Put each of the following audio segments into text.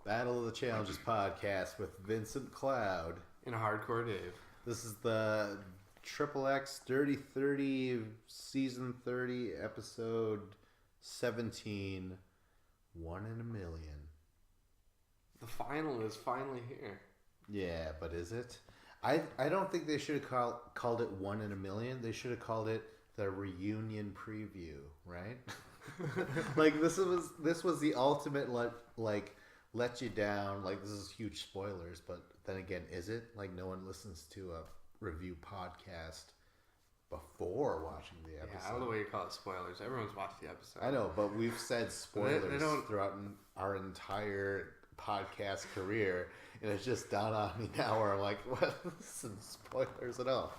Battle of the Challenges podcast with Vincent Cloud. And Hardcore Dave. This is the XXX Dirty 30 Season 30 Episode 17, 1 in a Million. The final is finally here. Yeah, but is it? I don't think they should have called it 1 in a Million. They should have called it the reunion preview, right? Like this was the ultimate let you down. Like, this is huge spoilers, but then again, is it? Like, no one listens to a review podcast before watching the episode. Yeah, I don't know what you call it spoilers. Everyone's watched the episode. I know, but we've said spoilers throughout our entire podcast career, and it's just dawned on me now where I'm like, what? This isn't spoilers at all.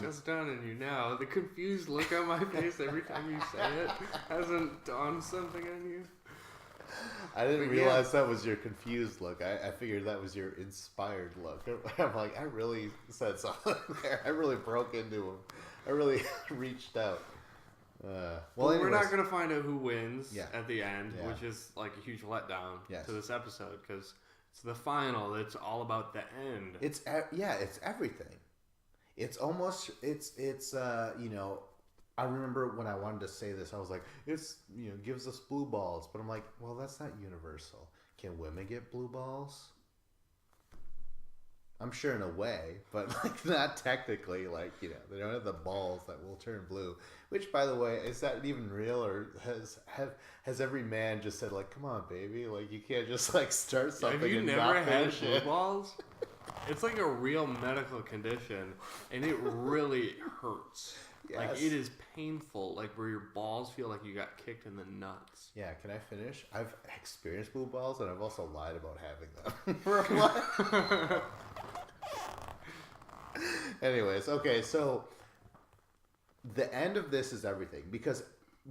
Just dawned on you now. The confused look on my face every time you say it hasn't dawned something on you. I didn't realize that was your confused look. I figured that was your inspired look. I'm like, I really said something there. I really broke into him. I really reached out. Well, we're not going to find out who wins at the end, which is like a huge letdown to this episode because it's the final. It's all about the end. It's everything. It's almost I remember when I wanted to say this, I was like, it's, gives us blue balls. But I'm like, well, that's not universal. Can women get blue balls? I'm sure in a way, but like not technically. Like, they don't have the balls that will turn blue. Which, by the way, is that even real? Or has every man just said, like, come on, baby? Like, you can't just like start something have you and never not had finish blue it. balls? It's like a real medical condition, and it really hurts. Yes. Like, it is painful, like where your balls feel like you got kicked in the nuts. Yeah, can I finish? I've experienced blue balls, and I've also lied about having them for a while. Anyways, okay, so the end of this is everything, because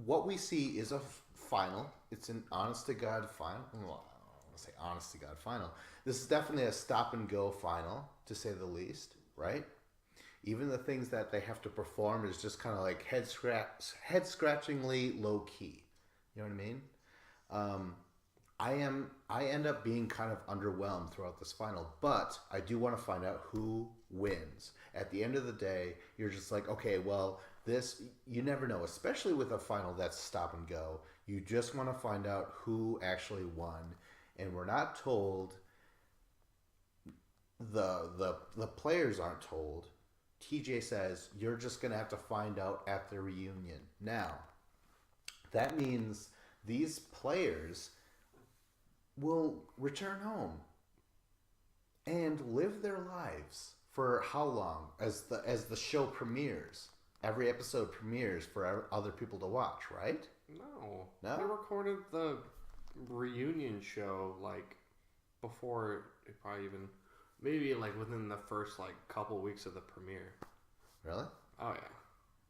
what we see is a final. It's an honest-to-God final. Well, I don't want to say honest-to-God final. This is definitely a stop-and-go final, to say the least, right? Even the things that they have to perform is just kind of like head-scratchingly low-key. You know what I mean? I end up being kind of underwhelmed throughout this final, but I do want to find out who wins. At the end of the day, you're just like, okay, well, you never know, especially with a final that's stop and go. You just want to find out who actually won, and we're not told. The players aren't told. TJ says, you're just going to have to find out at the reunion. Now, that means these players will return home and live their lives for how long? As the show premieres. Every episode premieres for other people to watch, right? No. They recorded the reunion show like before it probably even... Maybe like within the first like couple weeks of the premiere. Really? Oh yeah,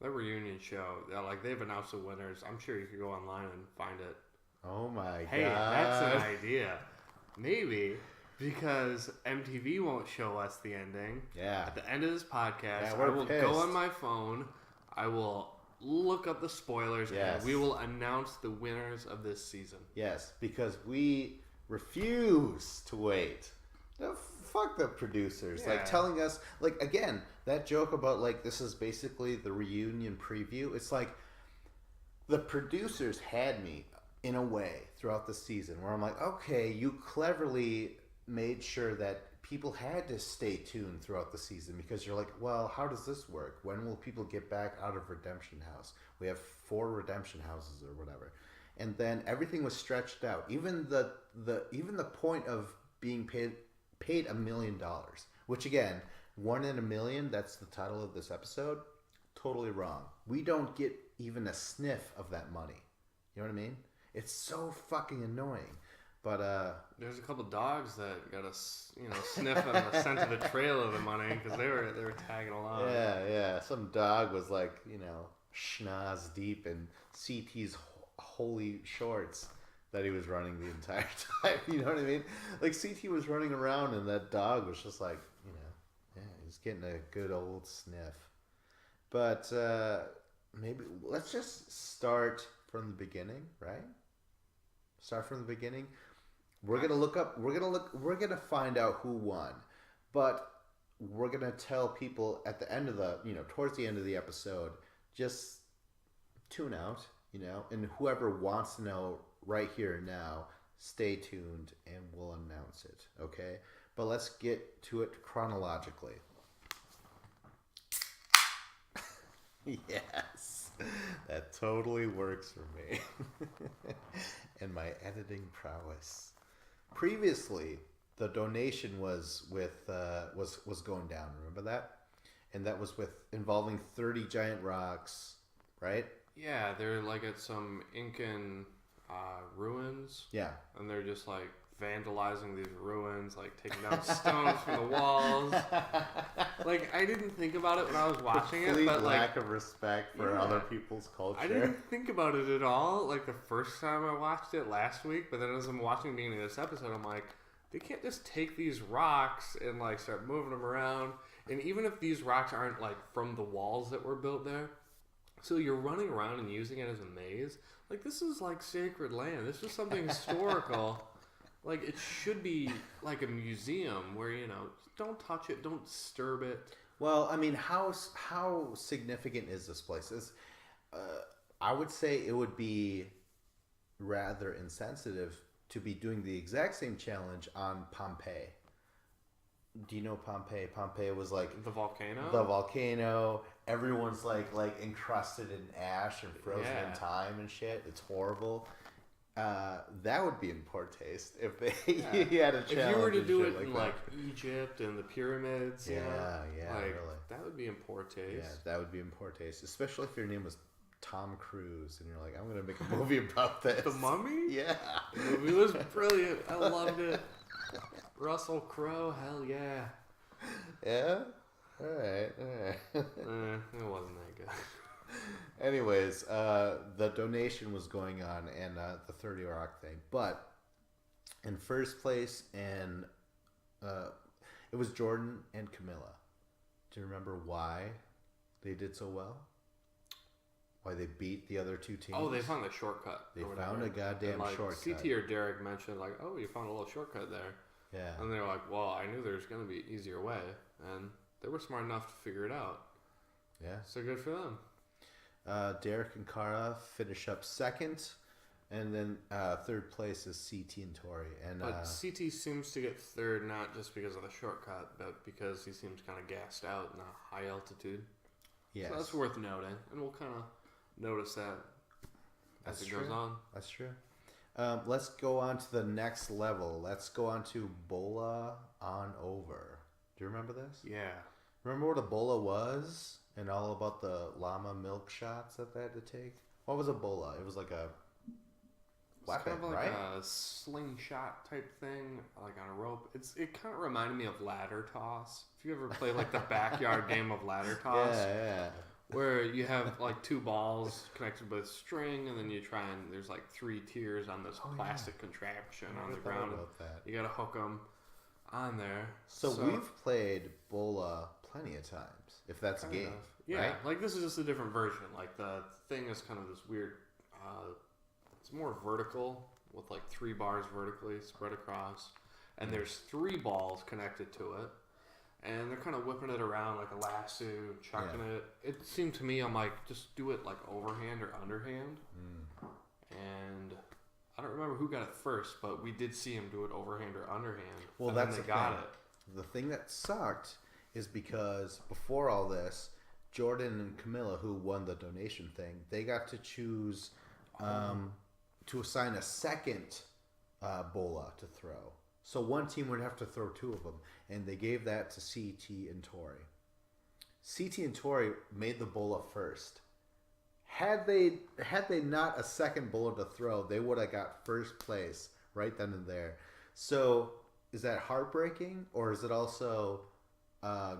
the reunion show. Like they've announced the winners. I'm sure you could go online and find it. Oh my god! Hey, that's an idea. Maybe because MTV won't show us the ending. Yeah. At the end of this podcast, I will go on my phone. I will look up the spoilers, and we will announce the winners of this season. Yes, because we refuse to wait. No, fuck the producers. Like, telling us, like, again, that joke about, like, this is basically the reunion preview. It's like the producers had me in a way throughout the season where I'm like, okay, you cleverly made sure that people had to stay tuned throughout the season, because you're like, well, how does this work? When will people get back out of Redemption House? We have 4 Redemption Houses or whatever. And then everything was stretched out. Even the point of being paid $1 million, which again, 1 in a million, that's the title of this episode. Totally wrong. We don't get even a sniff of that money. You know what I mean? It's so fucking annoying. But there's a couple dogs that got a sniff on the scent of the trail of the money because they were tagging along. Yeah. Some dog was like, schnoz deep in CT's holy shorts that he was running the entire time. You know what I mean? Like, CT was running around and that dog was just like, he's getting a good old sniff. But maybe let's just start from the beginning, right? Start from the beginning. We're gonna find out who won, but we're gonna tell people at the end of towards the end of the episode, just tune out, and whoever wants to know right here and now, stay tuned and we'll announce it, okay? But let's get to it chronologically. Yes, that totally works for me and my editing prowess. Previously, the donation was going down. Remember that? And that was involving 30 giant rocks, right? Yeah, they're like at some Incan ruins. Yeah, and they're just like vandalizing these ruins, like taking down stones from the walls. Like, I didn't think about it when I was watching it, but like lack of respect for other people's culture. I didn't think about it at all. Like the first time I watched it last week, but then as I'm watching the beginning of this episode, I'm like, they can't just take these rocks and like start moving them around. And even if these rocks aren't like from the walls that were built there, so you're running around and using it as a maze. Like, this is like sacred land. This is something historical. Like, it should be like a museum where, don't touch it, don't disturb it. Well, I mean, how significant is this place? I would say it would be rather insensitive to be doing the exact same challenge on Pompeii. Do you know Pompeii? Pompeii was like the volcano. The volcano. Everyone's like encrusted in ash and frozen in time and shit. It's horrible. That would be in poor taste if they had a challenge. If you were to do it like in that. like Egypt and the pyramids, yeah, like, really. that would be in poor taste. Yeah, that would be in poor taste, especially if your name was Tom Cruise and you're like, I'm gonna make a movie about this. The Mummy? Yeah, the movie was brilliant. I loved it. Russell Crowe, hell yeah. Yeah. All right. It wasn't that good. Anyways, the donation was going on and the 30 Rock thing, but in first place, and it was Jordan and Camilla. Do you remember why they did so well? Why they beat the other two teams? Oh, they found the shortcut. They found a goddamn shortcut. CT or Derek mentioned like, oh, you found a little shortcut there. Yeah. And they were like, well, I knew there was going to be an easier way, and they were smart enough to figure it out. Yeah. So good for them. Derek and Kara finish up second, and then third place is CT and Tori. But CT seems to get third not just because of the shortcut, but because he seems kind of gassed out in a high altitude. Yes. So that's worth noting, and we'll kind of notice that as it goes on. That's true. Let's go on to the next level. Let's go on to Bola on Over. Do you remember this? Yeah. Remember what a Bola was? And all about the llama milk shots that they had to take? What was a Bola? It was like a weapon, kind of like right? a slingshot type thing, like on a rope. It kind of reminded me of ladder toss. If you ever played like the backyard game of ladder toss. Yeah. Where you have like two balls connected by string, and then you try and there's like 3 tiers on this plastic contraption on the ground. You gotta hook them on there. So we've played Bola plenty of times, if that's a game. Yeah, right? like this is just a different version. Like the thing is kind of this weird, it's more vertical with like 3 bars vertically spread across, and there's 3 balls connected to it. And they're kind of whipping it around like a lasso, chucking it. It seemed to me, I'm like, just do it like overhand or underhand. And I don't remember who got it first, but we did see him do it overhand or underhand. Well, and that's then they got it. The thing that sucked is because before all this, Jordan and Camilla, who won the donation thing, they got to choose to assign a second Bola to throw. So one team would have to throw 2 of them, and they gave that to CT and Tori. CT and Tori made the Bola first. Had they not a second Bola to throw, they would have got first place right then and there. So is that heartbreaking, or is it also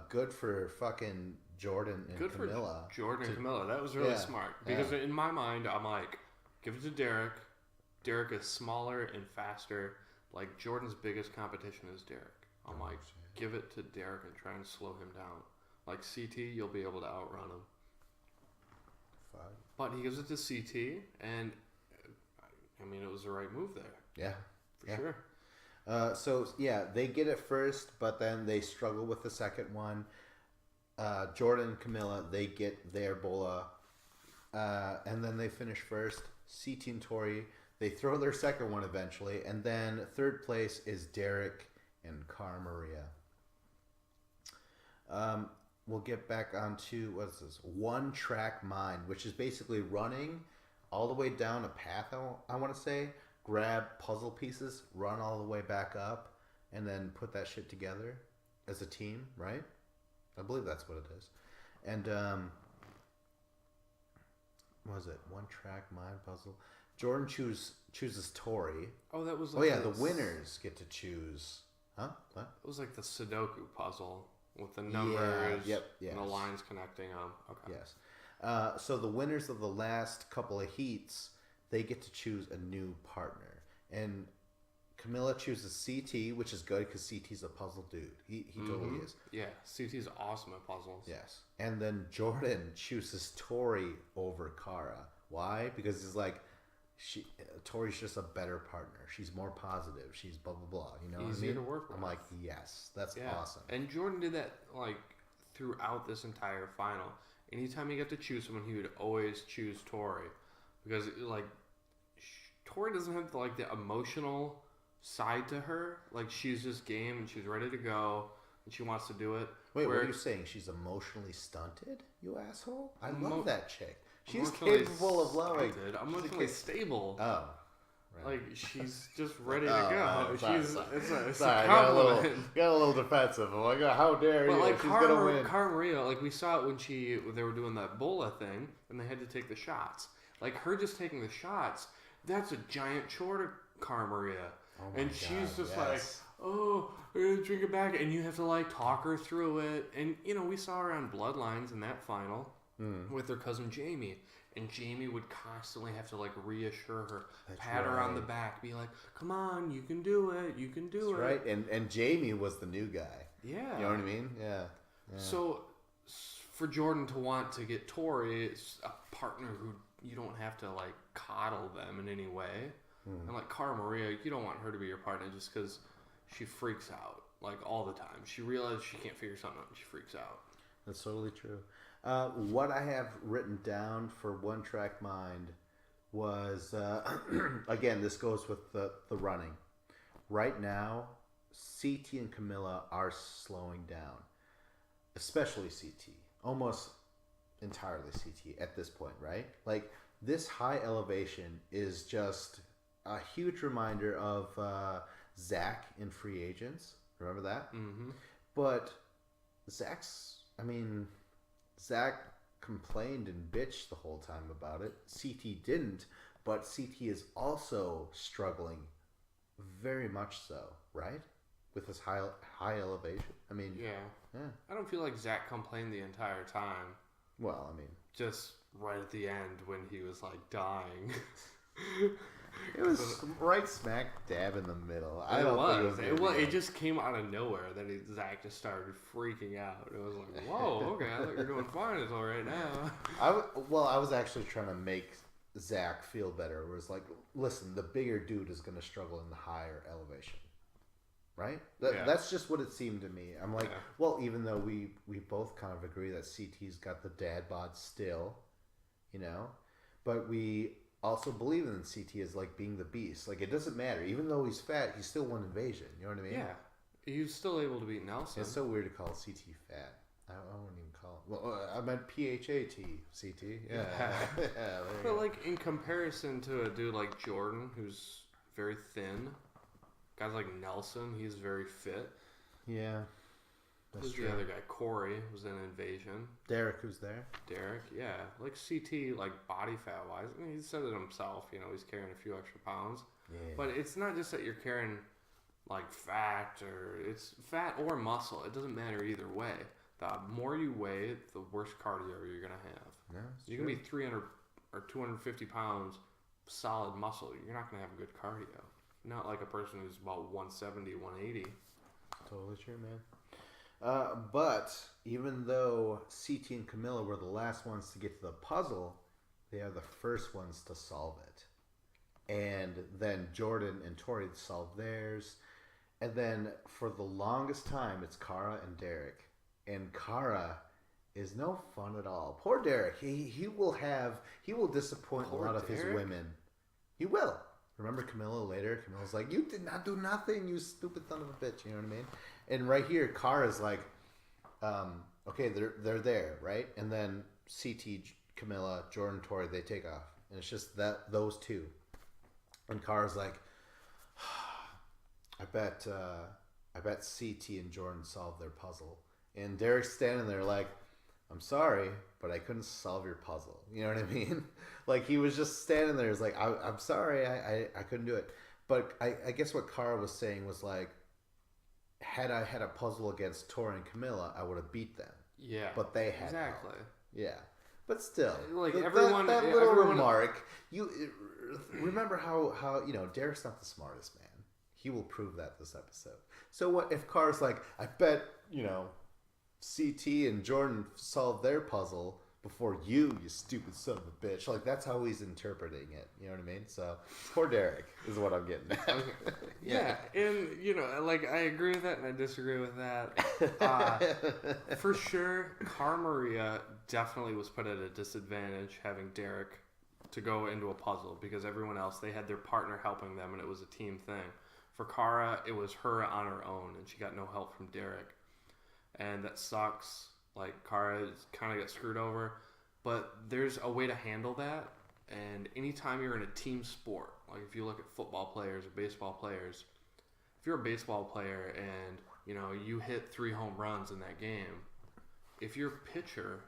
good for fucking Jordan and good Camilla? For Jordan and Camilla. That was really smart. Because in my mind, I'm like, give it to Derek. Derek is smaller and faster. Like, Jordan's biggest competition is Derek. I'm like, give it to Derek and try and slow him down. Like, CT, you'll be able to outrun him. Fine. But he gives it to CT, and, I mean, it was the right move there. Yeah. For sure. So yeah, they get it first, but then they struggle with the second one. Jordan and Camilla, they get their bola, and then they finish first. CT and Tori, they throw their second one eventually, and then third place is Derek and Cara Maria. We'll get back onto, what is this? One Track Mind, which is basically running all the way down a path, I want to say, grab puzzle pieces, run all the way back up, and then put that shit together as a team, right? I believe that's what it is. And, what was it? One Track Mind puzzle. Jordan chooses Tori. Oh, that was like... Oh, yeah, the winners get to choose. Huh? What? It was like the Sudoku puzzle. With the numbers and the lines connecting them. Okay. Yes. So the winners of the last couple of heats, they get to choose a new partner. And Camilla chooses CT, which is good because CT's a puzzle dude. He totally is. Yeah, CT's awesome at puzzles. Yes. And then Jordan chooses Tori over Cara. Why? Because he's like, Tori's just a better partner. She's more positive. She's blah blah blah. You know, easier to work with. I'm like, yes, that's awesome. And Jordan did that like throughout this entire final. Anytime he got to choose someone, he would always choose Tori because like Tori doesn't have like the emotional side to her. Like she's just game and she's ready to go and she wants to do it. Wait, what are you saying? She's emotionally stunted? You asshole! I love that chick. She's capable of loving. Emotionally stable. Oh. Right. Like, she's just ready to go. It's a compliment. Got a little defensive. I'm like, how dare you? Like, she's going to win. Cara Maria, like, we saw it when they were doing that bola thing, and they had to take the shots. Like, her just taking the shots, that's a giant chore to Cara Maria. Oh and she's just like, oh, I'm going to drink it back. And you have to, like, talk her through it. And, you know, we saw her on Bloodlines in that final. With her cousin Jamie, and Jamie would constantly have to like reassure her, pat her on the back, be like, "Come on, you can do it, you can do it." Right, and Jamie was the new guy. Yeah, you know what I mean? Yeah. So for Jordan to want to get Tori, it's a partner who you don't have to like coddle them in any way, and like Cara Maria, you don't want her to be your partner just because she freaks out like all the time. She realizes she can't figure something out, and she freaks out. That's totally true. What I have written down for One Track Mind was, again, this goes with the running. Right now, CT and Camilla are slowing down, especially CT, almost entirely CT at this point, right? Like, this high elevation is just a huge reminder of Zach in Free Agents. Remember that? Mm-hmm. But Zach complained and bitched the whole time about it. CT didn't, but CT is also struggling very much so, right? With this high elevation. I mean, yeah. I don't feel like Zach complained the entire time. Well, I mean, just right at the end when he was like dying. It was right smack dab in the middle. It just came out of nowhere. Then Zach just started freaking out. It was like, whoa, okay, I thought you were doing fine until right now. I was actually trying to make Zach feel better. It was like, listen, the bigger dude is going to struggle in the higher elevation. Right? That's just what it seemed to me. I'm like, well, even though we both kind of agree that CT's got the dad bod still, you know, but we also believe in CT as like being the beast. Like, it doesn't matter. Even though he's fat, he still won Invasion. You know what I mean? Yeah. He was still able to beat Nelson. It's so weird to call CT fat. I wouldn't even call it. Well, I meant PHAT CT. Yeah. But like in comparison to a dude like Jordan, who's very thin, guys like Nelson, he's very fit. Yeah. Who's the other guy? Corey was in Invasion. Derek, who's there? Derek, yeah. Like CT, like body fat wise, I mean, he said it himself. You know, he's carrying a few extra pounds. Yeah. But it's not just that you're carrying like fat it's fat or muscle. It doesn't matter either way. The more you weigh, the worse cardio you're gonna have. Yeah, you can be 300 or 250 pounds solid muscle. You're not gonna have good cardio. Not like a person who's about 170, 180. Totally true, man. But even though CT and Camilla were the last ones to get to the puzzle, they are the first ones to solve it. And then Jordan and Tori solved theirs. And then for the longest time, it's Cara and Derek. And Cara is no fun at all. Poor Derek. He will disappoint Poor a lot of his Derek? women. He will. Remember Camilla later? Camilla's like, you did not do nothing, you stupid son of a bitch. You know what I mean? And right here, Cara's like, okay, they're there, right? And then CT, Camilla, Jordan, Tori, they take off. And it's just those two. And Cara's like, I bet CT and Jordan solved their puzzle. And Derek's standing there like, I'm sorry, but I couldn't solve your puzzle. You know what I mean? Like, he was just standing there. He's like, I'm sorry, I couldn't do it. But I guess what Cara was saying was like, had I had a puzzle against Tori and Camilla, I would have beat them. Yeah. But they had exactly. help. Yeah. But still, like that little remark. You remember how Derek's not the smartest man. He will prove that this episode. So what if Cara's like, I bet CT and Jordan solved their puzzle before you stupid son of a bitch. Like, that's how he's interpreting it. You know what I mean? So poor Derek is what I'm getting at. Yeah, and like, I agree with that and I disagree with that. For sure, Cara Maria definitely was put at a disadvantage having Derek to go into a puzzle, because everyone else, they had their partner helping them and it was a team thing. For Cara, it was her on her own and she got no help from Derek. And that sucks. Like, Cara kind of got screwed over. But there's a way to handle that. And anytime you're in a team sport, like if you look at football players or baseball players, if you're a baseball player and, you hit 3 home runs in that game, if your pitcher,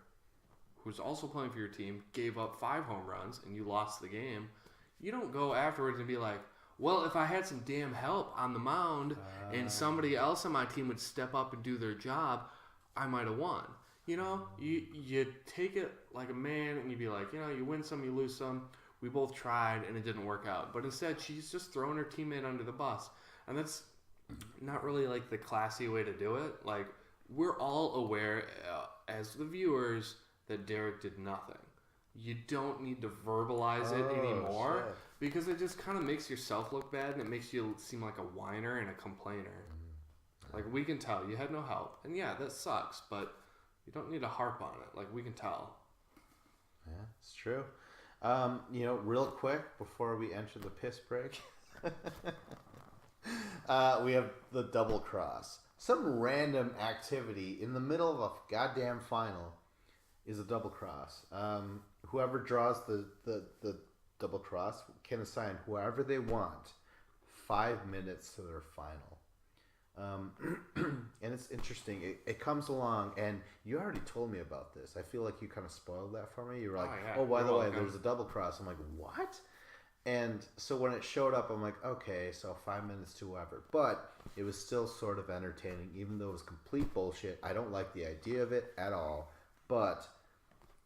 who's also playing for your team, gave up 5 home runs and you lost the game, you don't go afterwards and be like, well, if I had some damn help on the mound and somebody else on my team would step up and do their job, I might have won. You take it like a man and you be like, you win some, you lose some. We both tried and it didn't work out. But instead, she's just throwing her teammate under the bus. And that's not really like the classy way to do it. Like, we're all aware as the viewers that Derek did nothing. You don't need to verbalize it anymore. Shit. Because it just kind of makes yourself look bad and it makes you seem like a whiner and a complainer. Like, we can tell you had no help. And yeah, that sucks, but you don't need to harp on it. Like, we can tell. Yeah, it's true. Real quick before we enter the piss break, we have the double cross. Some random activity in the middle of a goddamn final is a double cross. Whoever draws the double cross can assign whoever they want 5 minutes to their final. And it's interesting. It comes along, and you already told me about this. I feel like you kind of spoiled that for me. You were like, by the way, there's a double cross. I'm like, what? And so when it showed up, I'm like, okay, so 5 minutes to whoever. But it was still sort of entertaining, even though it was complete bullshit. I don't like the idea of it at all. But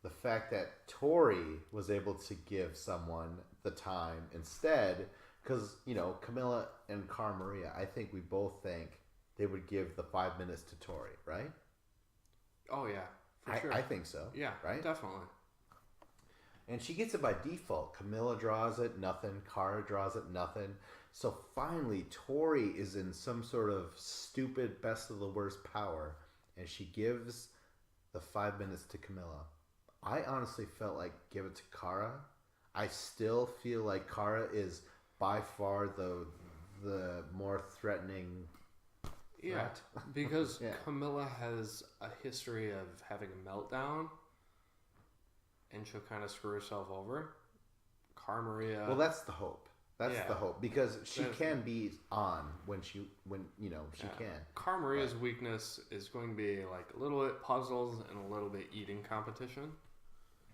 the fact that Tori was able to give someone the time instead, because, Camilla and Cara Maria, I think we both think they would give the 5 minutes to Tori, right? Oh, yeah. For sure. I think so. Yeah, right? Definitely. And she gets it by default. Camilla draws it, nothing. Cara draws it, nothing. So finally, Tori is in some sort of stupid best of the worst power, and she gives the 5 minutes to Camilla. I honestly felt like give it to Cara. I still feel like Cara is by far the more threatening threat. Yeah, because Camilla has a history of having a meltdown, and she'll kind of screw herself over. Cara Maria. Well, that's the hope. That's the hope, because she can be on when she can. Cara Maria's weakness is going to be like a little bit puzzles and a little bit eating competition.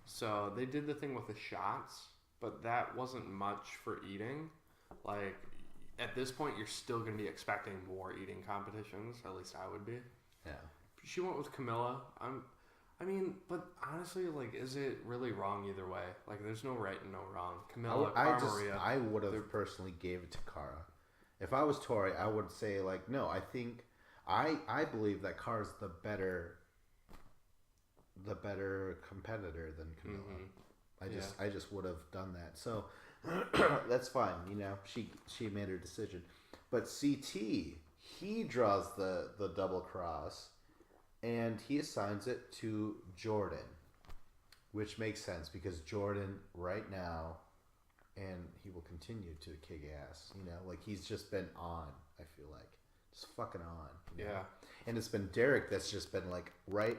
So they did the thing with the shots, but that wasn't much for eating. Like, at this point, you're still going to be expecting more eating competitions. At least I would be. Yeah. She went with Camilla. But honestly, like, is it really wrong either way? Like, there's no right and no wrong. Camilla, Cara Maria. I would have personally gave it to Cara. If I was Tori, I would say, like, no, I think, I believe that Cara's the better competitor than Camilla. Mm-hmm. I just would have done that. So that's fine. She made her decision. But CT, he draws the double cross, and he assigns it to Jordan, which makes sense because Jordan right now, and he will continue to kick ass. You know, like he's just been on. I feel like just fucking on. You know? Yeah. And it's been Derek that's just been like right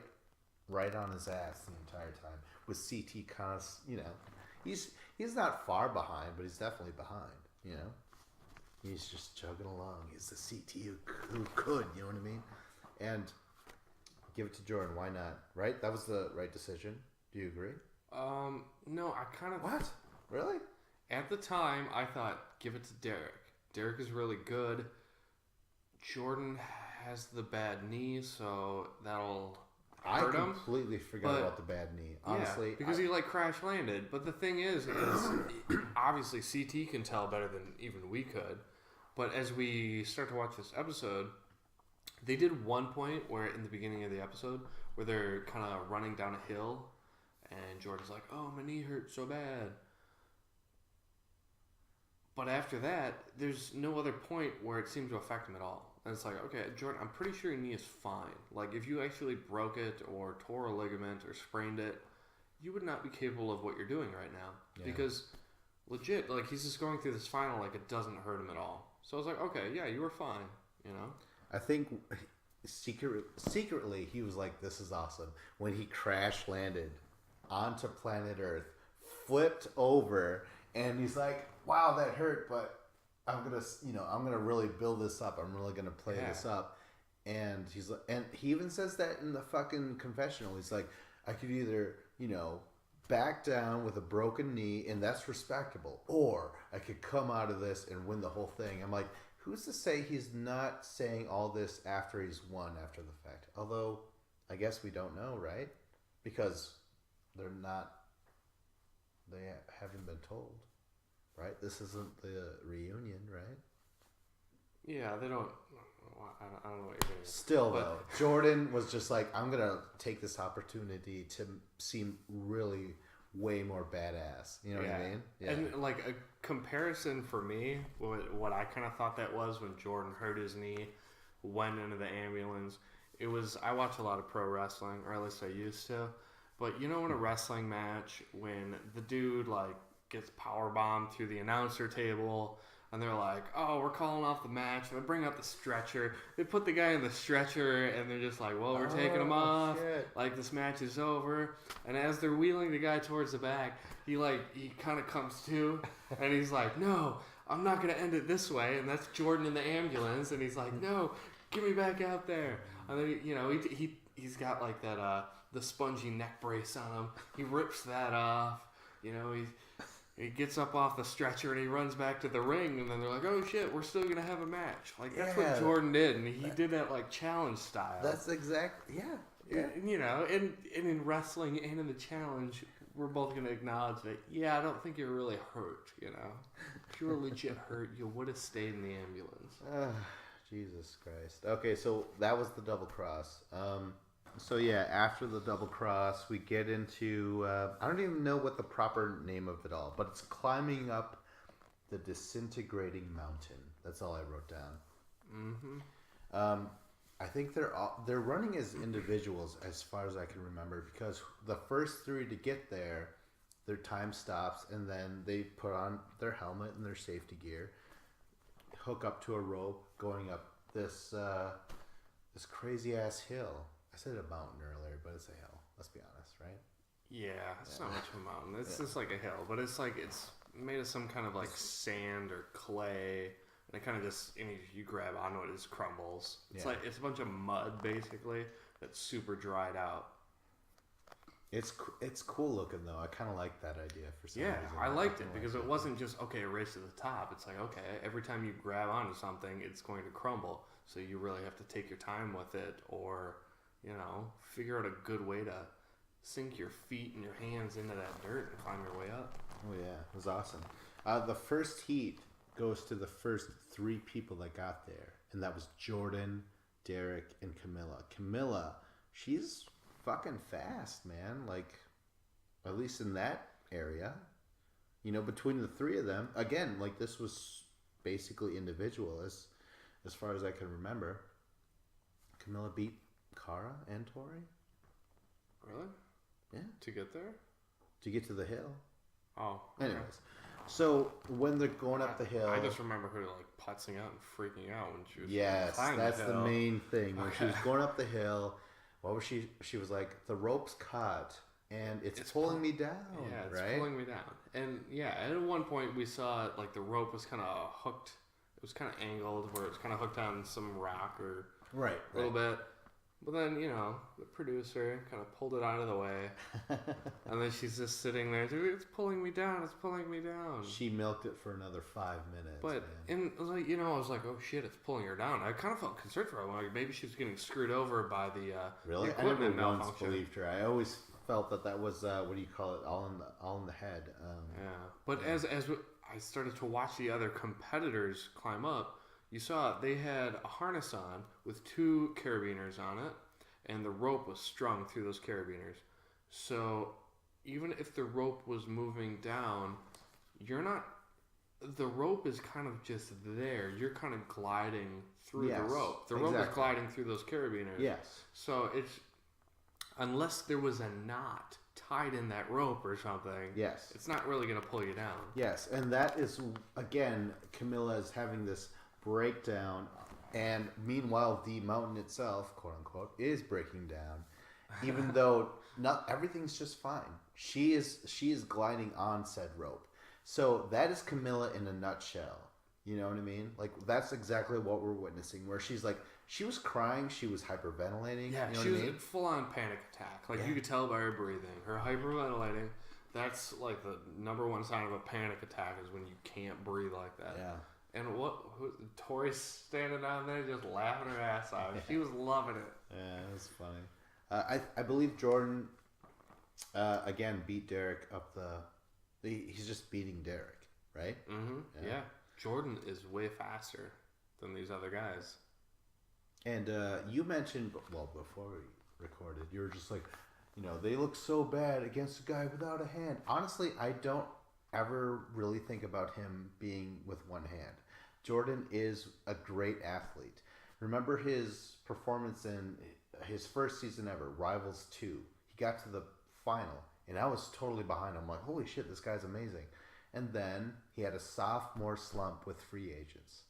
on his ass the entire time. With CT kind of, you know, he's not far behind, but he's definitely behind. You know, he's just chugging along. He's the CT who could. You know what I mean? And give it to Jordan. Why not? Right? That was the right decision. Do you agree? No, I kind of... What? Really? At the time, I thought, give it to Derek. Derek is really good. Jordan has the bad knee, so that'll hurt him. I completely forgot about the bad knee. Honestly. Yeah, because he, crash landed. But the thing is obviously CT can tell better than even we could. But as we start to watch this episode, they did one point where in the beginning of the episode where they're kind of running down a hill, and Jordan's like, "Oh, my knee hurts so bad." But after that, there's no other point where it seemed to affect him at all. And it's like, okay, Jordan, I'm pretty sure your knee is fine. Like, if you actually broke it or tore a ligament or sprained it, you would not be capable of what you're doing right now. Yeah. Because, legit, like, he's just going through this final like it doesn't hurt him at all. So I was like, okay, yeah, you were fine, you know? I think secretly he was like, this is awesome. When he crash landed onto planet Earth, flipped over, and he's like, wow, that hurt, but I'm gonna really build this up. I'm really gonna play this up. And he's like, and he even says that in the fucking confessional. He's like, I could either, back down with a broken knee, and that's respectable, or I could come out of this and win the whole thing. I'm like, who's to say he's not saying all this after he's won after the fact? Although, I guess we don't know, right? Because they haven't been told. Right? This isn't the reunion, right? Yeah, they don't... I don't know what you're getting at. Still, though, Jordan was just like, I'm going to take this opportunity to seem really way more badass. You know what I mean? Yeah. And, a comparison for me, what I kind of thought that was when Jordan hurt his knee, went into the ambulance, it was... I watch a lot of pro wrestling, or at least I used to. But in a wrestling match, when the dude, gets powerbombed through the announcer table, and they're like, oh, we're calling off the match. And they bring up the stretcher. They put the guy in the stretcher, and they're just like, well, we're taking him off. Shit. This match is over. And as they're wheeling the guy towards the back, he kind of comes to, and he's like, no, I'm not going to end it this way. And that's Jordan in the ambulance, and he's like, no, get me back out there. And then, he's got that, the spongy neck brace on him. He rips that off. He gets up off the stretcher and he runs back to the ring, and then they're like, oh shit, we're still going to have a match. That's what Jordan did, and he did that challenge style. That's exactly, yeah. And in wrestling and in the challenge, we're both going to acknowledge that, I don't think you're really hurt, If you were legit hurt, you would have stayed in the ambulance. Jesus Christ. Okay, so that was the double cross. After the double cross, we get into, I don't even know what the proper name of it all, but it's climbing up the disintegrating mountain. That's all I wrote down. Mm-hmm. I think they're running as individuals as far as I can remember, because the first three to get there, their time stops, and then they put on their helmet and their safety gear, hook up to a rope going up this crazy ass hill. I said a mountain earlier, but it's a hill. Let's be honest, right? Yeah, it's not much of a mountain. It's just like a hill, but it's made of some kind of sand or clay, and it kind of just, and you grab onto it, it just crumbles. It's it's a bunch of mud basically that's super dried out. It's cool looking though. I kind of like that idea for some reason. I liked it because it wasn't just a race to the top. It's every time you grab onto something, it's going to crumble. So you really have to take your time with it, or figure out a good way to sink your feet and your hands into that dirt and climb your way up. Oh yeah, it was awesome. The first heat goes to the first three people that got there, and that was Jordan, Derek, and Camilla. Camilla, she's fucking fast, man. At least in that area, between the three of them, again, this was basically individualist. as far as I can remember, Camilla beat Cara and Tori. Really? Yeah. To get there? To get to the hill. Oh. Okay. Anyways, so when they're going up the hill, I just remember her like putzing out and freaking out when she was yes, climbing that's the the hill. main thing. When she was going up the hill, what was she? She was like, the rope's caught and it's pulling me down. Yeah, it's right? pulling me down. And yeah, and at one point we saw like the rope was kind of hooked. It was kind of angled where it was kind of hooked on some rock or a little bit. But then, the producer kind of pulled it out of the way. And then she's just sitting there. It's pulling me down. It's pulling me down. She milked it for another 5 minutes. But, I was like, oh shit, it's pulling her down. I kind of felt concerned for her. Like, maybe she was getting screwed over by the really? the equipment I never once malfunction. believed her. I always felt that was, what do you call it, all in the head. Yeah. But as I started to watch the other competitors climb up, you saw they had a harness on with 2 carabiners on it, and the rope was strung through those carabiners. So even if the rope was moving down, the rope is kind of just there. You're kind of gliding through the rope. The rope is gliding through those carabiners. Yes. So it's, unless there was a knot tied in that rope or something, yes, it's not really going to pull you down. Yes, and that is, again, Camilla is having this breakdown, and meanwhile the mountain itself, quote unquote, is breaking down, even though not everything's just fine. She is gliding on said rope. So that is Camilla in a nutshell. You know what I mean? Like, that's exactly what we're witnessing, where she's like, she was crying, she was hyperventilating. Yeah, you know she what was I mean? full on panic attack. Like, you could tell by her breathing. Her hyperventilating, that's like the number one sign of a panic attack is when you can't breathe like that. Yeah. And Tori's standing down there just laughing her ass off. She was loving it. Yeah, it was funny. I believe Jordan, again, beat Derek up he's just beating Derek, right? Mm-hmm. Yeah. Jordan is way faster than these other guys. And you mentioned, well, before we recorded, you were just like, they look so bad against a guy without a hand. Honestly, I don't ever really think about him being with one hand. Jordan is a great athlete. Remember his performance in his first season ever, Rivals 2. He got to the final, and I was totally behind him. Like, holy shit, this guy's amazing. And then he had a sophomore slump with free agents.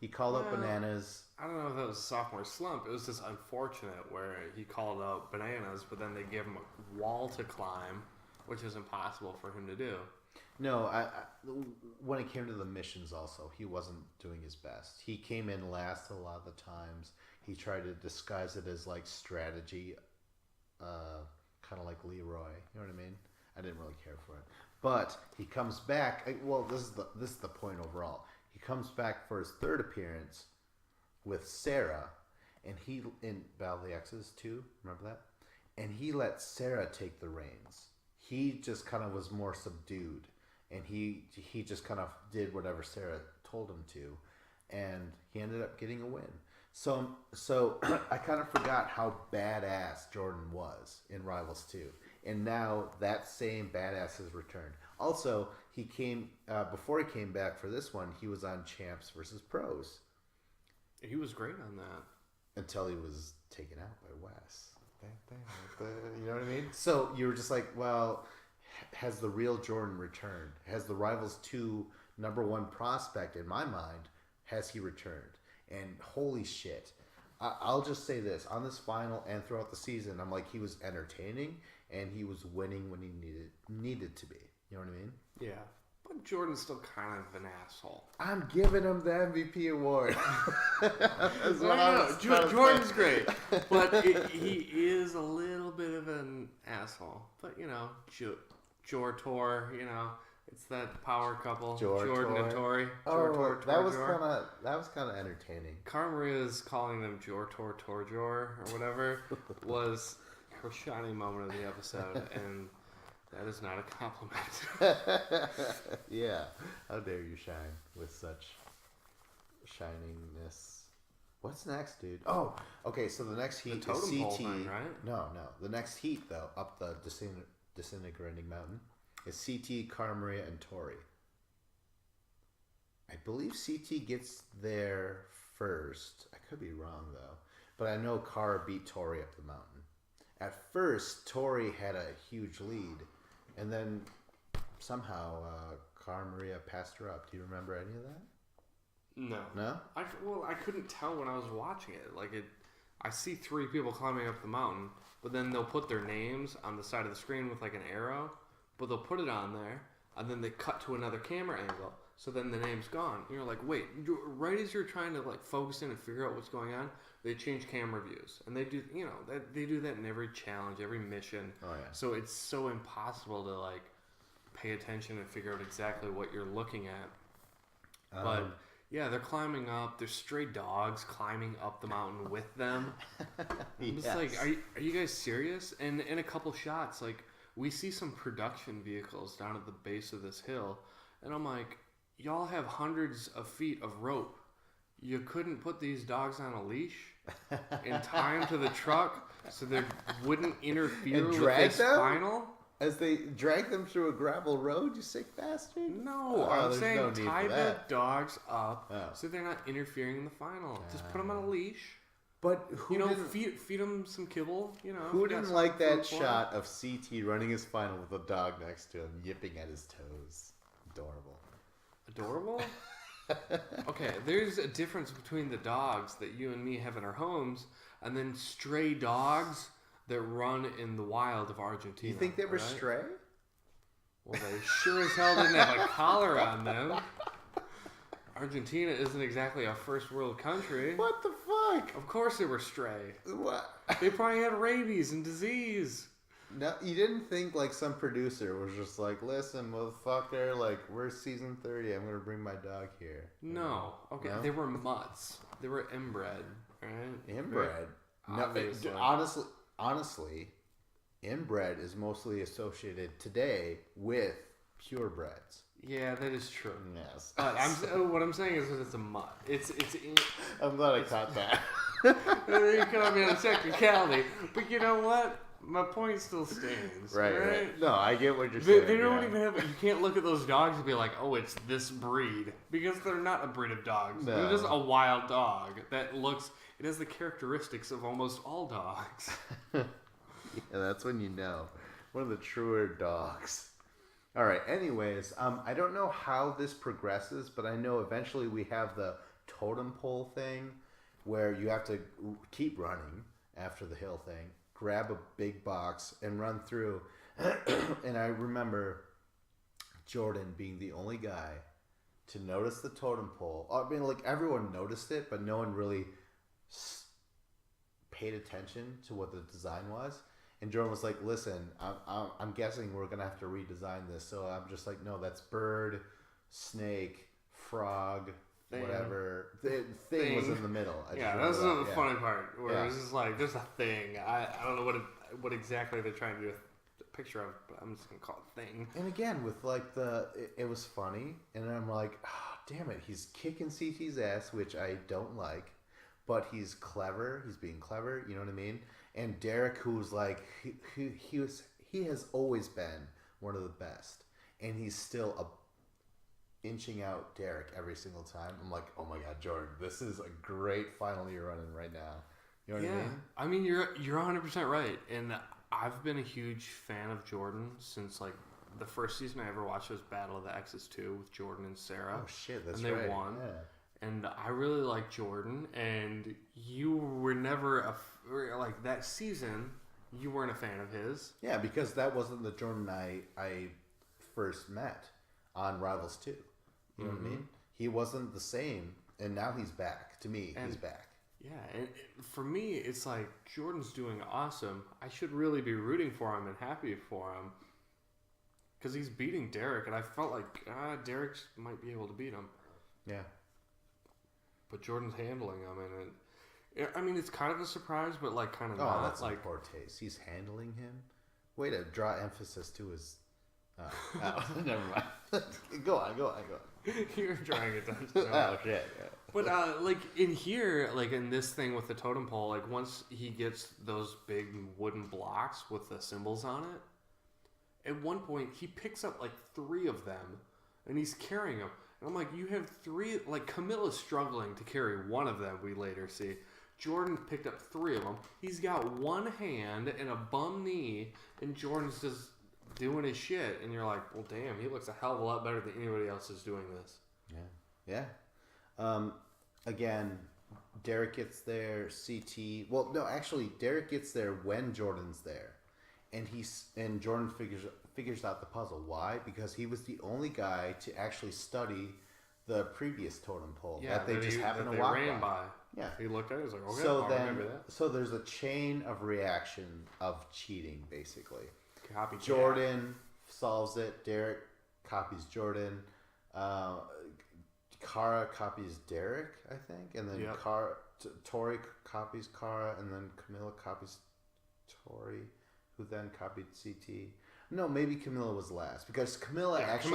He called up Bananas. I don't know if that was a sophomore slump. It was just unfortunate where he called out Bananas, but then they gave him a wall to climb, which is impossible for him to do. No, when it came to the missions also, he wasn't doing his best. He came in last a lot of the times. He tried to disguise it as like strategy, kind of like Leroy. You know what I mean? I didn't really care for it. But he comes back. Well, this is the point overall. He comes back for his third appearance with Sarah, and he in Battle of the X's too. Remember that? And he let Sarah take the reins. He just kind of was more subdued, and he just kind of did whatever Sarah told him to, and he ended up getting a win. So I kind of forgot how badass Jordan was in Rivals 2. And now that same badass has returned. Also, he came before he came back for this one. He was on Champs versus Pros. He was great on that until he was taken out by Wes. You know what I mean? So you were just like, well, has the real Jordan returned? Has the Rivals 2 number 1 prospect in my mind? Has he returned? And holy shit! I'll just say this on this final and throughout the season, I'm like, he was entertaining. And he was winning when he needed to be. You know what I mean? Yeah. But Jordan's still kind of an asshole. I'm giving him the MVP award. Jordan's great. But he is a little bit of an asshole. But, Jor-Tor, it's that power couple. Jordan and Tori. That was kind of entertaining. Cara Maria's calling them Jor-Tor, Tor-Jor, or whatever, was her shining moment of the episode, and that is not a compliment. Yeah, how dare you shine with such shiningness? What's next, dude? Oh, okay. So the next heat is CT. Thing, right? No. The next heat though, up the disintegrating mountain, is CT, Cara Maria, and Tori. I believe CT gets there first, I could be wrong though, but I know Cara beat Tori up the mountain. At first, Tori had a huge lead, and then somehow Cara Maria passed her up. Do you remember any of that? No. No? I couldn't tell when I was watching it. I see 3 people climbing up the mountain, but then they'll put their names on the side of the screen with like an arrow, but they'll put it on there, and then they cut to another camera angle, so then the name's gone. And you're like, wait, right as you're trying to like focus in and figure out what's going on, they change camera views, and they do, they do that in every challenge, every mission. Oh yeah. So it's so impossible to like pay attention and figure out exactly what you're looking at. But yeah, they're climbing up. There's stray dogs climbing up the mountain with them. I'm just like, are you guys serious? And in a couple shots, like we see some production vehicles down at the base of this hill, and I'm like, y'all have hundreds of feet of rope. You couldn't put these dogs on a leash and tie them to the truck so they wouldn't interfere with this final? As they drag them through a gravel road, you sick bastard? No, I'm saying tie the dogs up so they're not interfering in the final. Just put them on a leash. But who feed them some kibble. Who didn't like that shot of CT running his final with a dog next to him, yipping at his toes? Adorable. Adorable? Okay, there's a difference between the dogs that you and me have in our homes and then stray dogs that run in the wild of Argentina. You think they were stray? Well, they sure as hell didn't have a collar on them. Argentina isn't exactly a first world country. What the fuck? Of course they were stray. What? They probably had rabies and disease. No, you didn't think like some producer was just like, listen, motherfucker, like we're season 30, I'm gonna bring my dog here. No. Okay, no? They were mutts. They were inbred, right? Inbred? No, honestly, inbred is mostly associated today with purebreds. Yeah, that is true. Yes. What I'm saying is that it's a mutt. I'm glad I caught that. You caught me on a technicality, but you know what? My point still stands. Right. No, I get what you're saying. They don't even have. You can't look at those dogs and be like, "Oh, it's this breed," because they're not a breed of dogs. No. They're just a wild dog that looks. It has the characteristics of almost all dogs. Yeah, that's when you know. One of the truer dogs. All right. Anyways, I don't know how this progresses, but I know eventually we have the totem pole thing, where you have to keep running after the hill thing. Grab a big box and run through. And I remember Jordan being the only guy to notice the totem pole. I mean, like everyone noticed it, but no one really paid attention to what the design was. And Jordan was like, listen, I'm guessing we're going to have to redesign this. So I'm just like, no, that's bird, snake, frog, whatever. The thing was in the middle. That's the funny part. Where it was just like, there's a thing. I don't know what exactly they're trying to do with the picture of, but I'm just going to call it thing. And again, with like it was funny. And I'm like, oh, damn it. He's kicking CT's ass, which I don't like. But he's clever. He's being clever. You know what I mean? And Derek, who's like, he has always been one of the best. And he's still inching out Derek every single time. I'm like, oh my God, Jordan, this is a great final you're running right now. You know what I mean? I mean, you're 100% right. And I've been a huge fan of Jordan since like the first season I ever watched was Battle of the XXX with Jordan and Sarah. Oh shit, that's right. And they won. Yeah. And I really like Jordan, and you were never like that season. You weren't a fan of his. Yeah, because that wasn't the Jordan I first met on Rivals 2. You know what I mean? He wasn't the same, and now he's back. To me, he's back. Yeah, and for me, it's like Jordan's doing awesome. I should really be rooting for him and happy for him because he's beating Derek, and I felt like Derek might be able to beat him. Yeah. But Jordan's handling him, and I mean, it's kind of a surprise, but like kind of not. That's like poor taste. He's handling him. Way to draw emphasis to his. Never mind. Go on. You're drawing attention. Oh shit. Yeah. But like in here, like in this thing with the totem pole, like once he gets those big wooden blocks with the symbols on it, at one point he picks up like 3 of them, and he's carrying them. And I'm like, you have three. Like, Camilla's struggling to carry one of them, we later see. Jordan picked up three of them. He's got one hand and a bum knee, and Jordan's just doing his shit. And you're like, well, damn, he looks a hell of a lot better than anybody else is doing this. Yeah. Again, Derek gets there, CT... Well, no, actually, Derek gets there when Jordan's there. And Jordan figures out the puzzle. Why? Because he was the only guy to actually study the previous totem pole that they just happened to walk by. Yeah, he looked at it. He was like, "Okay, so I'll remember that." So there's a chain of reaction of cheating, basically. Copycat. Jordan solves it. Derek copies Jordan. Kara copies Derek, I think, and then Tori copies Kara, and then Camilla copies Tori, who then copied CT. No, maybe Camilla was last because Camilla had to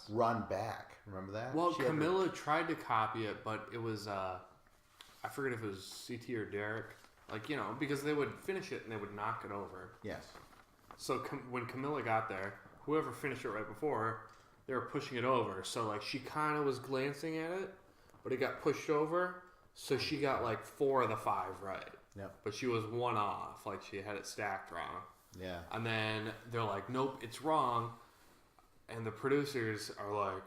run back. Remember that? Well, Camilla tried to copy it, but it was I forget if it was CT or Derek. Like, you know, because they would finish it and they would knock it over. Yes. So when Camilla got there, whoever finished it right before her, they were pushing it over. So like she kind of was glancing at it, but it got pushed over. So she got like 4 of the 5 right. Yep. But she was 1 off. Like she had it stacked wrong. Yeah. And then they're like, nope, it's wrong. And the producers are like,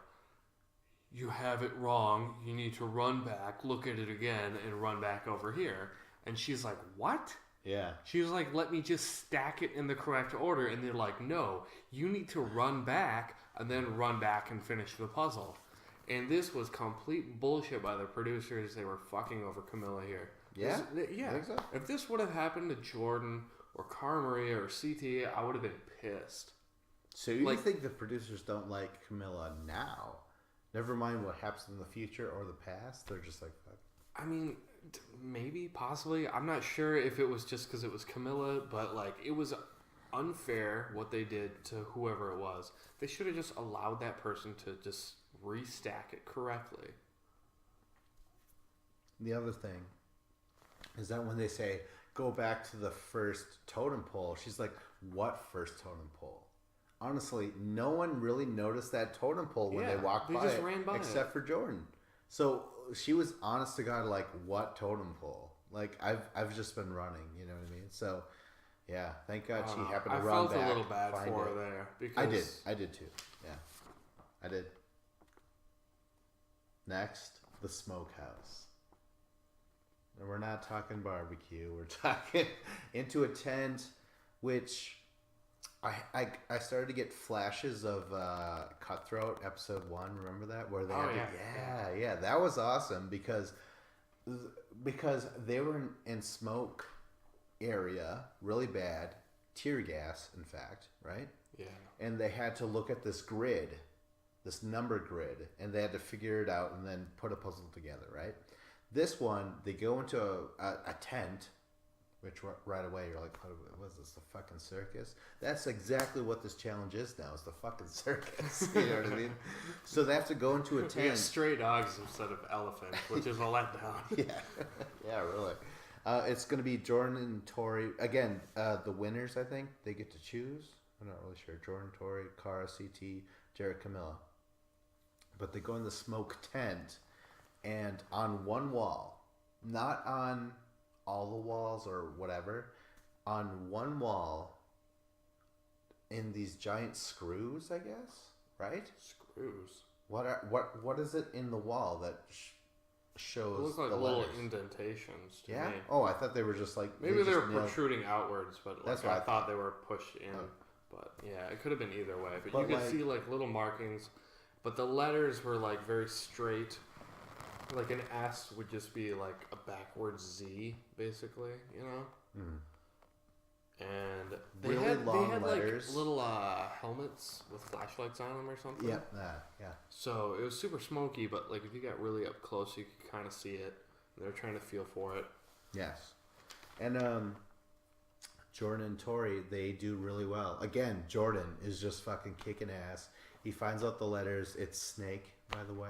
you have it wrong. You need to run back, look at it again, and run back over here. And she's like, what? Yeah. She was like, let me just stack it in the correct order. And they're like, no, you need to run back and then run back and finish the puzzle. And this was complete bullshit by the producers. They were fucking over Camilla here. Yeah? Yeah. I think so. If this would have happened to Jordan or Cara Maria or CT, I would have been pissed. So you think the producers don't like Camilla now? Never mind what happens in the future or the past. They're just like, fuck. I mean, maybe, possibly. I'm not sure if it was just because it was Camilla, but like it was unfair what they did to whoever it was. They should have just allowed that person to just restack it correctly. The other thing is that when they say, go back to the first totem pole, she's like, what first totem pole? Honestly, no one really noticed that totem pole when they walked by just it, ran by except for Jordan. So she was honest to God, like, what totem pole? Like, I've just been running, you know what I mean? So, yeah, thank God she happened to run back. I felt a little bad for her there. Because I did too. Yeah, I did. Next, the smokehouse. And we're not talking barbecue. We're talking into a tent, which I started to get flashes of Cutthroat episode 1. Remember that? Where they yeah, that was awesome because they were in smoke area, really bad, tear gas, in fact, right? Yeah. And they had to look at this grid, this number grid, and they had to figure it out and then put a puzzle together, right? This one, they go into a tent, which right away you're like, what is this, the fucking circus? That's exactly what this challenge is now, is the fucking circus. You know what I mean? So they have to go into a tent. We got stray dogs instead of elephants, which is a letdown. Yeah, really. It's going to be Jordan and Tori. Again, the winners, I think, they get to choose. I'm not really sure. Jordan, Tori, Cara, CT, Jared, Camilla. But they go in the smoke tent, and on one wall, not on all the walls or whatever, on one wall, in these giant screws, I guess, right? Screws. What is it in the wall that shows? It looks like the little letters? Indentations to Yeah. me. Oh, I thought they were just like maybe they were protruding outwards, but like, That's what I I thought they were pushed in. Oh. But yeah, it could have been either way. But But you could like- see like little markings, but the letters were like very straight. Like an S would just be like a backwards Z, basically, you know. Mm. And they Really had long letters. like little helmets with flashlights on them or something. Yep. Yeah. So it was super smoky, but like if you got really up close, you could kind of see it. They're trying to feel for it. Yes. And Jordan and Tori, they do really well. Again, Jordan is just fucking kicking ass. He finds out the letters. It's Snake, by the way.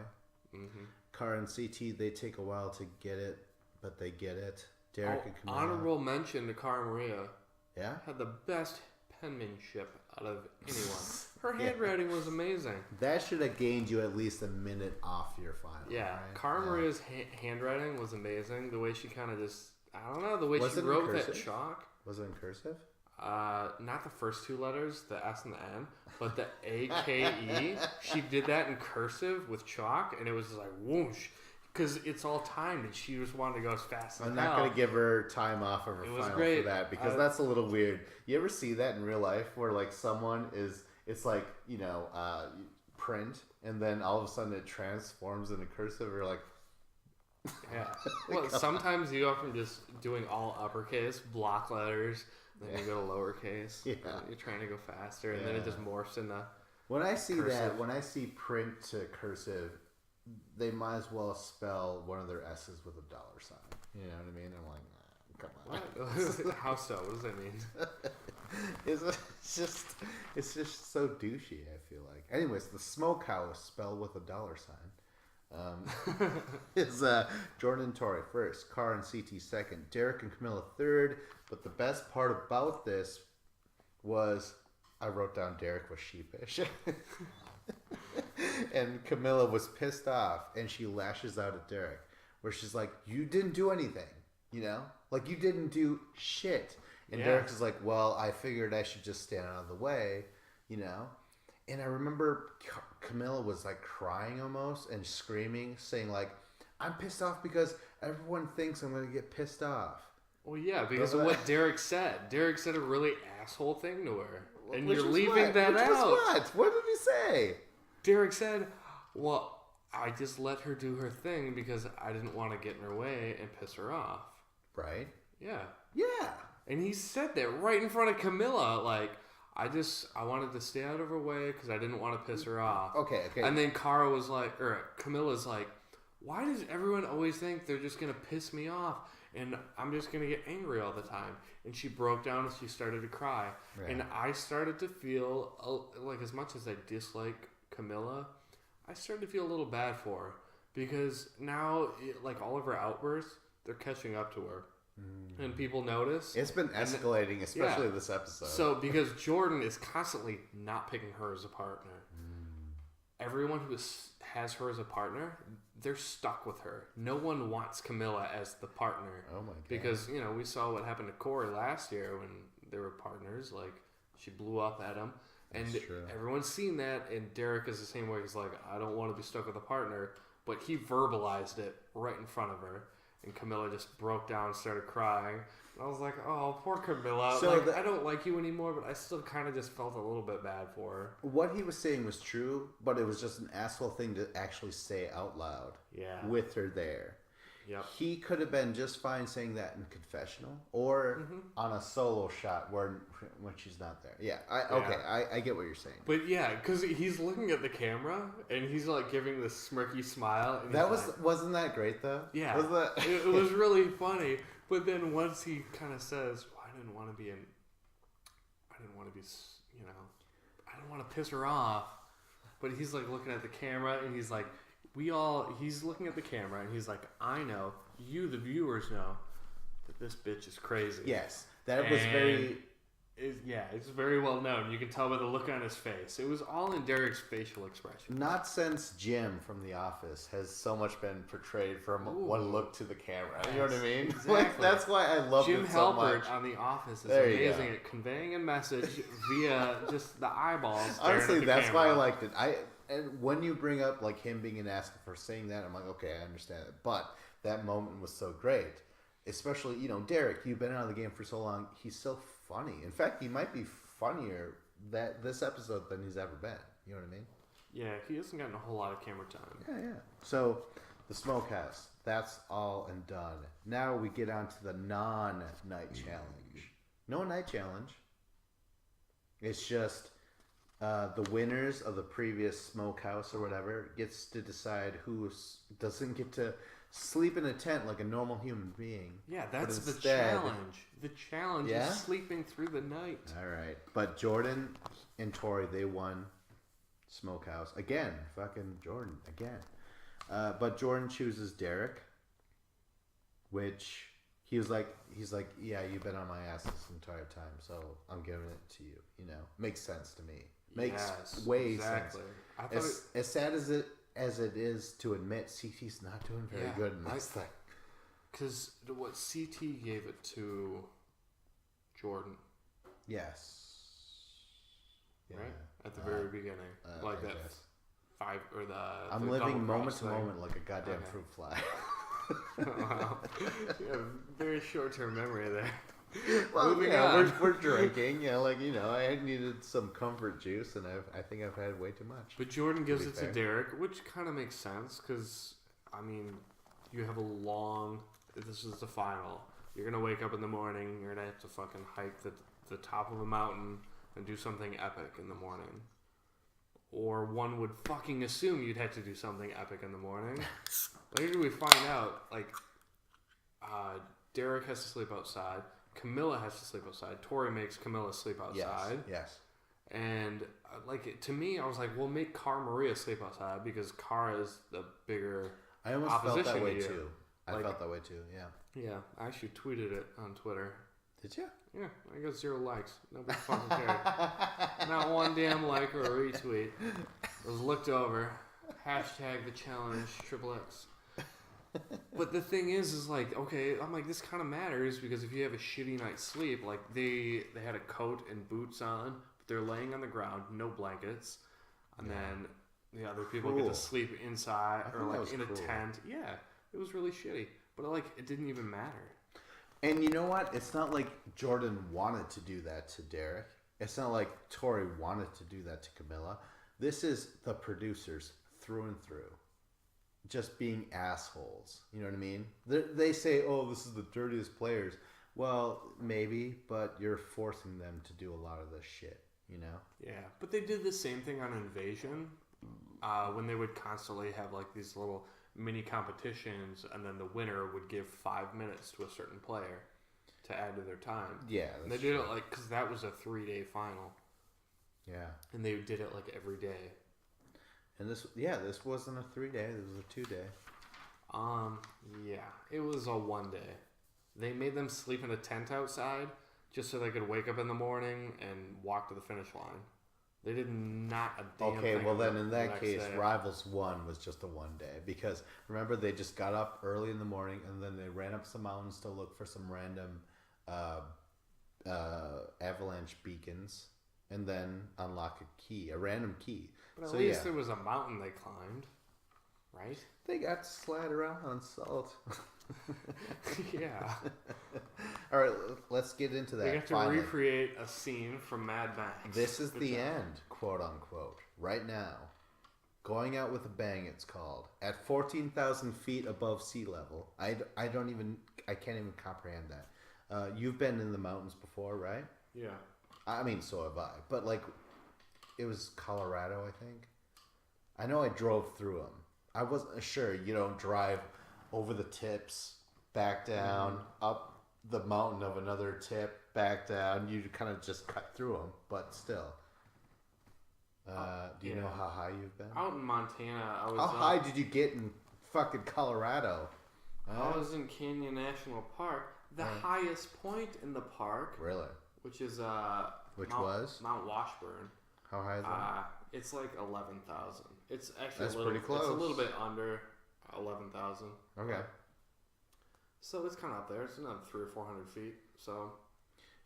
Mm-hmm. Cara and CT, they take a while to get it, but they get it. Derek and Camilla. Honorable mention to Cara Maria. Yeah? Had the best penmanship out of anyone. Her handwriting was amazing. That should have gained you at least a minute off your final. Yeah, right? Cara Maria's handwriting was amazing. The way she kind of just, I don't know, the way she wrote that chalk. Was it in cursive? Not the first two letters, the S and the N, but the A-K-E. She did that in cursive with chalk, and it was just like whoosh. Because it's all timed, and she just wanted to go as fast as I'm not going to give her time off of her final for that, because that's a little weird. You ever see that in real life where, like, someone is, it's like, you know, print, and then all of a sudden it transforms into cursive, or like... Yeah. Well, sometimes you go from just doing all uppercase, block letters, then you go to lowercase. Yeah. You're trying to go faster, and then it just morphs into When I see cursive. that, when I see print to cursive, they might as well spell one of their S's with a dollar sign. You know what I mean? I'm like, come on. What? How so? What does that mean? It's just so douchey, I feel like. Anyways, the smokehouse spelled with a dollar sign. Is Jordan and Tori first, Carr and CT second, Derek and Camilla third. But the best part about this was I wrote down Derek was sheepish. And Camilla was pissed off, and she lashes out at Derek, where she's like, "You didn't do anything, you know? Like, you didn't do shit." And Derek is like, "Well, I figured I should just stand out of the way, you know?" And I remember Camilla was like crying almost and screaming, saying like, "I'm pissed off because everyone thinks I'm going to get pissed off." Well, yeah, because of what Derek said. Derek said a really asshole thing to her. And Which you're was leaving what? that Which out. Was what did he say? Derek said, "Well, I just let her do her thing because I didn't want to get in her way and piss her off." Right? Yeah. Yeah. And he said that right in front of Camilla, like, I wanted to stay out of her way because I didn't want to piss her off. Okay. And then Camilla's like, "Why does everyone always think they're just going to piss me off? And I'm just going to get angry all the time." And she broke down and she started to cry. Right. And I started to feel, like, as much as I dislike Camilla, I started to feel a little bad for her. Because now, like, all of her outbursts, they're catching up to her. And people notice. It's been escalating, especially this episode. So, because Jordan is constantly not picking her as a partner. Everyone who has her as a partner, they're stuck with her. No one wants Camilla as the partner. Oh my god. Because, you know, we saw what happened to Corey last year when they were partners. Like, she blew up at him. And everyone's seen that, and Derek is the same way. He's like, "I don't want to be stuck with a partner." But he verbalized it right in front of her. And Camilla just broke down and started crying. And I was like, "Oh, poor Camilla. So I don't like you anymore," but I still kind of just felt a little bit bad for her. What he was saying was true, but it was just an asshole thing to actually say out loud. Yeah. With her there. Yep. He could have been just fine saying that in confessional or on a solo shot when she's not there. Yeah. I get what you're saying. But yeah, because he's looking at the camera and he's like giving this smirky smile. And wasn't that great though? Yeah. It was really funny. But then once he kind of says, "Well, I didn't want to be, you know, I don't want to piss her off." But he's like looking at the camera and he's like, he's looking at the camera and he's like, "I know, you the viewers know that this bitch is crazy." Yes. That was very... it's very well known. You can tell by the look on his face. It was all in Derek's facial expression. Not since Jim from The Office has so much been portrayed from one look to the camera. You know what I mean? Exactly. Like, that's why I love Jim it so Halpert much. on The Office is amazing at conveying a message via just the eyeballs. Honestly, that's camera. why I liked it. And when you bring up like him being an asshole for saying that, I'm like, okay, I understand it. But that moment was so great. Especially, you know, Derek, you've been out of the game for so long. He's so funny. In fact, he might be funnier this episode than he's ever been. You know what I mean? Yeah, he hasn't gotten a whole lot of camera time. Yeah. So, the Smokehouse, that's all and done. Now we get on to the non-night challenge. No night challenge. It's just the winners of the previous Smokehouse or whatever gets to decide who doesn't get to sleep in a tent like a normal human being. Yeah, that's the challenge. The challenge is sleeping through the night. All right. But Jordan and Tori, they won Smokehouse. Again. Fucking Jordan. Again. But Jordan chooses Derek, which he's like, "Yeah, you've been on my ass this entire time, so I'm giving it to you." You know? Makes sense to me. Makes way sense. I thought as sad as it is to admit, CT's not doing very good in this thing. Because what CT gave it to Jordan. Yes. Yeah. Right? At the very beginning. Like that guess. I'm living moment to moment like a goddamn fruit fly. Wow. You have very short-term memory there. Well, we're drinking. I needed some comfort juice, and I think I've had way too much. But Jordan gives it to Derek, which kind of makes sense because, you have a long... This is the final. You're going to wake up in the morning. You're going to have to fucking hike the top of a mountain and do something epic in the morning. Or one would fucking assume you'd have to do something epic in the morning. Later we find out, Derek has to sleep outside. Camilla has to sleep outside. Tori makes Camilla sleep outside. Yes. And, to me, I was like, well, make Maria sleep outside because Cara is the bigger I almost opposition felt that way, to you. too. I felt that way, too, yeah. Yeah, I actually tweeted it on Twitter. Did you? Yeah, I got 0 likes. Nobody fucking cared. Not one damn like or a retweet. It was looked over. Hashtag the challenge, XXX. But the thing is okay, I'm like, this kind of matters because if you have a shitty night's sleep, they had a coat and boots on, but they're laying on the ground, no blankets, and then the other people get to sleep inside or in a tent. Yeah, it was really shitty, but it didn't even matter. And you know what? It's not like Jordan wanted to do that to Derek. It's not like Tori wanted to do that to Camilla. This is the producers through and through. Just being assholes. You know what I mean? They say, oh, this is the dirtiest players. Well, maybe, but you're forcing them to do a lot of this shit, you know? Yeah, but they did the same thing on Invasion when they would constantly have these little mini competitions, and then the winner would give 5 minutes to a certain player to add to their time. Yeah, and they did it because that was a 3-day final. Yeah, and they did it every day. And this wasn't a 3-day. This was a 2-day. Yeah, it was a 1 day. They made them sleep in a tent outside just so they could wake up in the morning and walk to the finish line. They did not a damn thing. Okay, well then in that case, Rivals 1 was just a 1 day. Because remember, they just got up early in the morning and then they ran up some mountains to look for some random avalanche beacons and then unlock a random key. But at least there was a mountain they climbed, right? They got to slide around on salt. Yeah. All right, let's get into that. They got to recreate a scene from Mad Max. This is the end, quote unquote. Right now, going out with a bang. It's called at 14,000 feet above sea level. I can't even comprehend that. You've been in the mountains before, right? Yeah. I mean, so have I. But it was Colorado, I think. I know I drove through them. I wasn't sure. You don't drive over the tips, back down, up the mountain of another tip, back down. You kind of just cut through them, but still. Do you know how high you've been? Out in Montana, I was. How high did you get in fucking Colorado? I was in Canyon National Park, the highest point in the park. Really? Which is Mount Washburn. How high is that? It's 11,000. It's actually That's pretty close. It's a little bit under 11,000. Okay. So it's kind of up there. It's another 300 or 400 feet. So,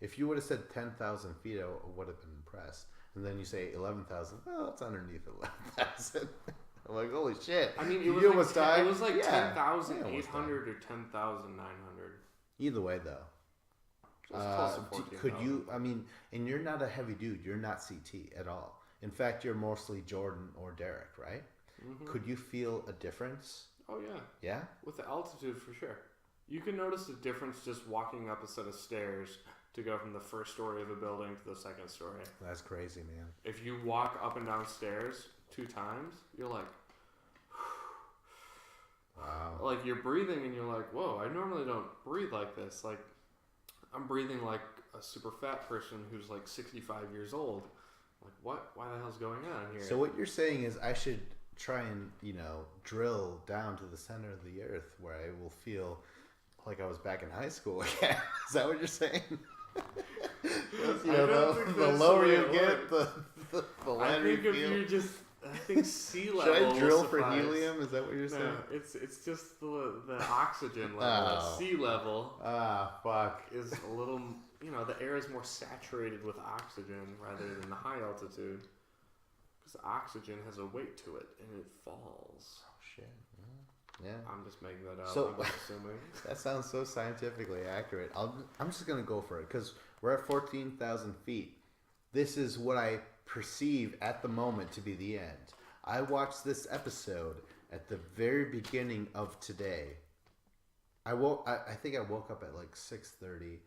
if you would have said 10,000 feet, I would have been impressed. And then you say 11,000. Well, it's underneath 11,000. I'm like, holy shit! I mean, it was almost died. It was 10,800 or 10,900. Either way, though. Could you? I mean, and you're not a heavy dude. You're not CT at all. In fact, you're mostly Jordan or Derek, right? Mm-hmm. Could you feel a difference? Oh yeah. Yeah. With the altitude, for sure. You can notice the difference just walking up a set of stairs to go from the first story of a building to the second story. That's crazy, man. If you walk up and down stairs 2 times, you're like, wow. You're breathing and you're like, whoa, I normally don't breathe like this. I'm breathing like a super fat person who's 65 years old. What? Why the hell's going on here? So what you're saying is I should try and, drill down to the center of the earth where I will feel like I was back in high school again. Is that what you're saying? The lower you get, the lighter you feel. I think sea level. Should I drill for helium? Is that what you're saying? No, it's just the oxygen level at sea level. Fuck. Is a little, the air is more saturated with oxygen rather than the high altitude. Because oxygen has a weight to it and it falls. Oh shit. Yeah. I'm just making that up. So, I'm just assuming. That sounds so scientifically accurate. I'm just gonna go for it because we're at 14,000 feet. This is what I perceive at the moment to be the end. I watched this episode at the very beginning of today. I think I woke up at like 6:30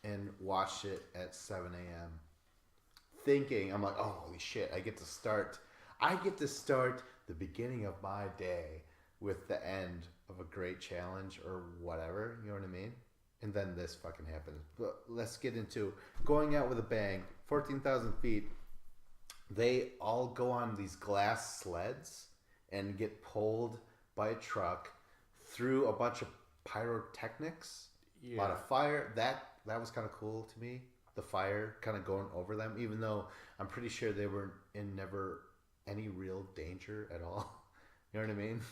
and watched it at 7 a.m. thinking, I'm like, oh holy shit, I get to start the beginning of my day with the end of a great challenge or whatever, you know what I mean? And then this fucking happens. But let's get into going out with a bang. 14,000 feet. They all go on these glass sleds and get pulled by a truck through a bunch of pyrotechnics. Yeah. A lot of fire. That was kind of cool to me. The fire kind of going over them, even though I'm pretty sure they were in never any real danger at all. You know what I mean?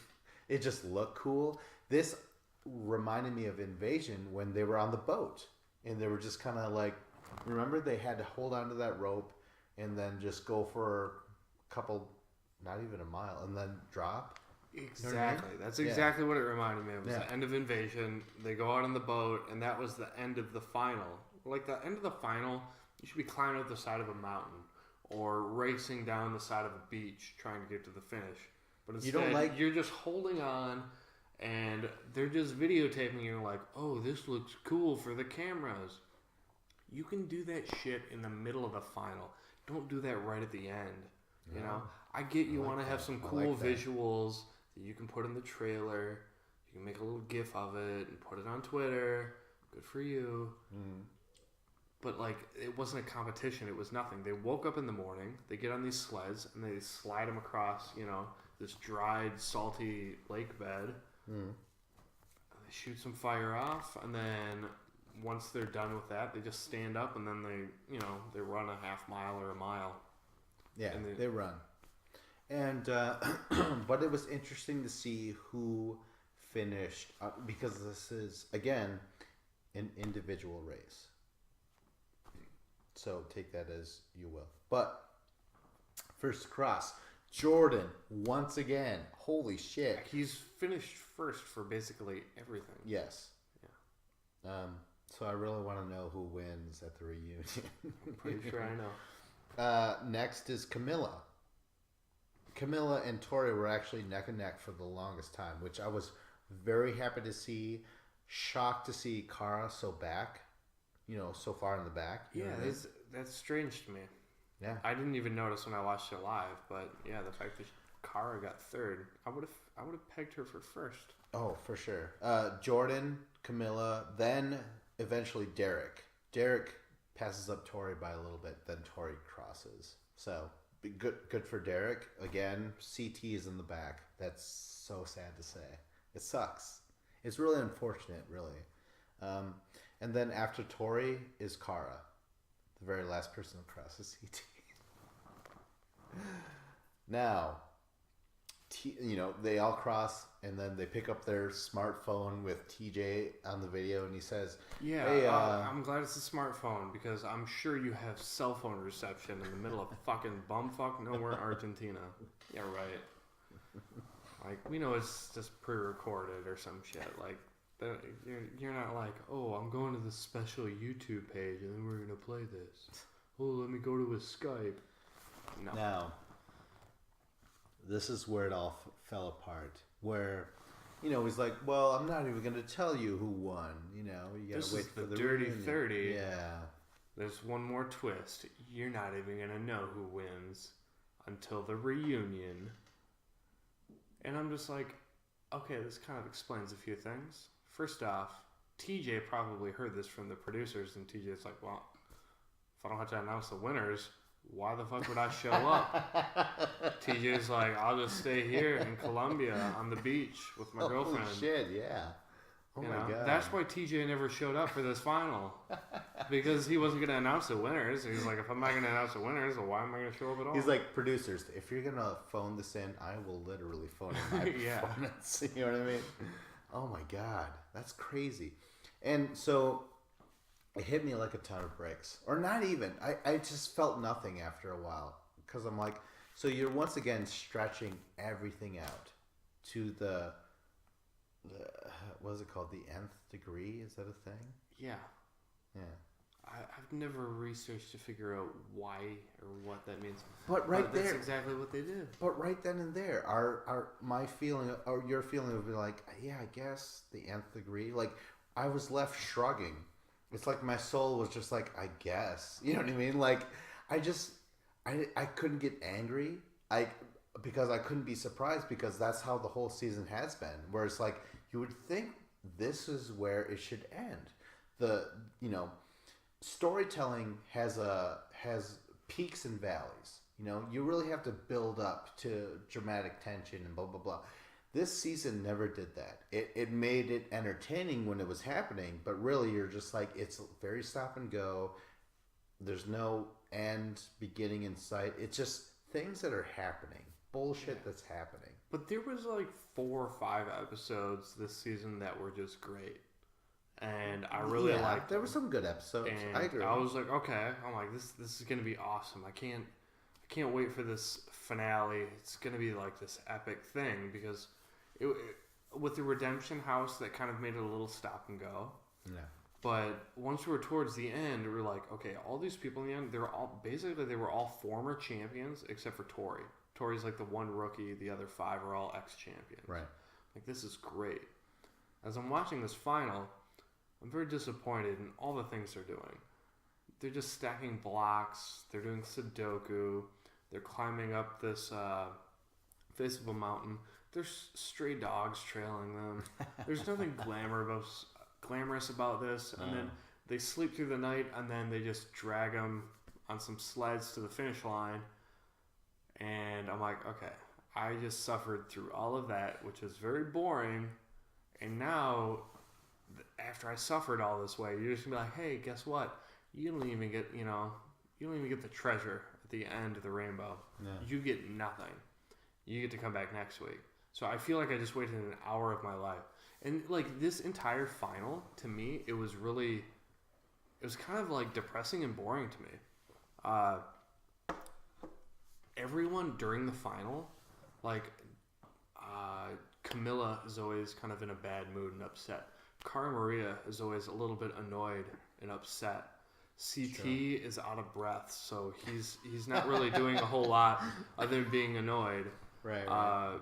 It just looked cool. This reminded me of Invasion when they were on the boat and they were just kind of like, remember they had to hold onto that rope and then just go for a couple, not even a mile, and then drop. Exactly. You know what I mean? That's exactly what it reminded me of. It was the end of Invasion. They go out on the boat, and that was the end of the final. Like the end of the final, you should be climbing up the side of a mountain or racing down the side of a beach trying to get to the finish. But instead, you're just holding on, and they're just videotaping you like, oh, this looks cool for the cameras. You can do that shit in the middle of the final. Don't do that right at the end. You know, I get you want to have some cool visuals that you can put in the trailer. You can make a little GIF of it and put it on Twitter. Good for you. Mm-hmm. But like, it wasn't a competition. It was nothing. They woke up in the morning. They get on these sleds and they slide them across, this dried, salty lake bed. Mm. They shoot some fire off, and then once they're done with that, they just stand up and then they run a half mile or a mile. Yeah, they run. And but it was interesting to see who finished because this is again an individual race. So take that as you will. But first cross, Jordan once again. Holy shit! He's finished first for basically everything. Yes. Yeah. So I really want to know who wins at the reunion. I'm pretty sure I know. Next is Camilla. Camilla and Tori were actually neck and neck for the longest time, which I was very happy to see. Shocked to see Cara so back, so far in the back. Yeah, that's strange to me. Yeah, I didn't even notice when I watched it live, but yeah, the fact that Cara got third, I would have pegged her for first. Oh, for sure. Jordan, Camilla, then eventually Derek. Derek passes up Tori by a little bit, then Tori crosses. So good for Derek. Again, CT is in the back. That's so sad to say. It sucks. It's really unfortunate, really. And then after Tori is Cara, the very last person to cross the CT. Now, they all cross, and then they pick up their smartphone with TJ on the video, and he says, "Yeah, hey, I'm glad it's a smartphone because I'm sure you have cell phone reception in the middle of fucking bumfuck nowhere, Argentina." Yeah, right. Like, we know it's just pre-recorded or some shit. Like, you're not like, oh, I'm going to this special YouTube page and then we're gonna play this. Oh, let me go to his Skype. No. Now, this is where it all fell apart. Where, he's like, well, I'm not even going to tell you who won. You got to wait for the dirty reunion. 30. Yeah. There's one more twist. You're not even going to know who wins until the reunion. And I'm just like, okay, this kind of explains a few things. First off, TJ probably heard this from the producers, and TJ's like, well, if I don't have to announce the winners, why the fuck would I show up? TJ's like, I'll just stay here in Colombia on the beach with my girlfriend. Oh shit, yeah. Oh my god. That's why TJ never showed up for this final. because he wasn't going to announce the winners. He's like, if I'm not going to announce the winners, well, why am I going to show up at all? He's like, producers, if you're going to phone this in, I will literally phone in my performance. You know what I mean? Oh my God. That's crazy. And so it hit me like a ton of bricks. Or not even. I just felt nothing after a while. Because I'm like, so you're once again stretching everything out to the what is it called? The nth degree? Is that a thing? Yeah. Yeah. I've never researched to figure out why or what that means. But that's exactly what they did. But right then and there, my feeling or your feeling would be like, yeah, I guess the nth degree. Like I was left shrugging. It's like my soul was just like, I guess. You know what I mean? Like I couldn't get angry. Because I couldn't be surprised because that's how the whole season has been. Where it's like you would think this is where it should end. Storytelling has peaks and valleys. You really have to build up to dramatic tension and blah blah blah. This season never did that. It made it entertaining when it was happening, but really you're just like it's very stop and go. There's no end, beginning in sight. It's just things that are happening. Bullshit that's happening. But there was like 4 or 5 episodes this season that were just great. And I really liked there were some good episodes. And I agree. I was like, okay. I'm like, this is gonna be awesome. I can't wait for this finale. It's gonna be like this epic thing because with the Redemption House that kind of made it a little stop and go. Yeah. But once we were towards the end, we were like, okay, all these people in the end, they were all former champions except for Tori. Tori's like the one rookie. The other 5 are all ex-champions. Right. Like, this is great. As I'm watching this final, I'm very disappointed in all the things they're doing. They're just stacking blocks. They're doing Sudoku. They're climbing up this face of a mountain. There's stray dogs trailing them. There's nothing glamorous about this. And then they sleep through the night, and then they just drag them on some sleds to the finish line. And I'm like, okay, I just suffered through all of that, which is very boring. And now, after I suffered all this way, you're just gonna be like, hey, guess what? You don't even get the treasure at the end of the rainbow. Yeah. You get nothing. You get to come back next week. So I feel like I just wasted an hour of my life. And like this entire final, to me, it was kind of like depressing and boring to me. Everyone during the final, like Camilla is always kind of in a bad mood and upset. Cara Maria is always a little bit annoyed and upset. CT is out of breath, so he's not really doing a whole lot other than being annoyed. Right.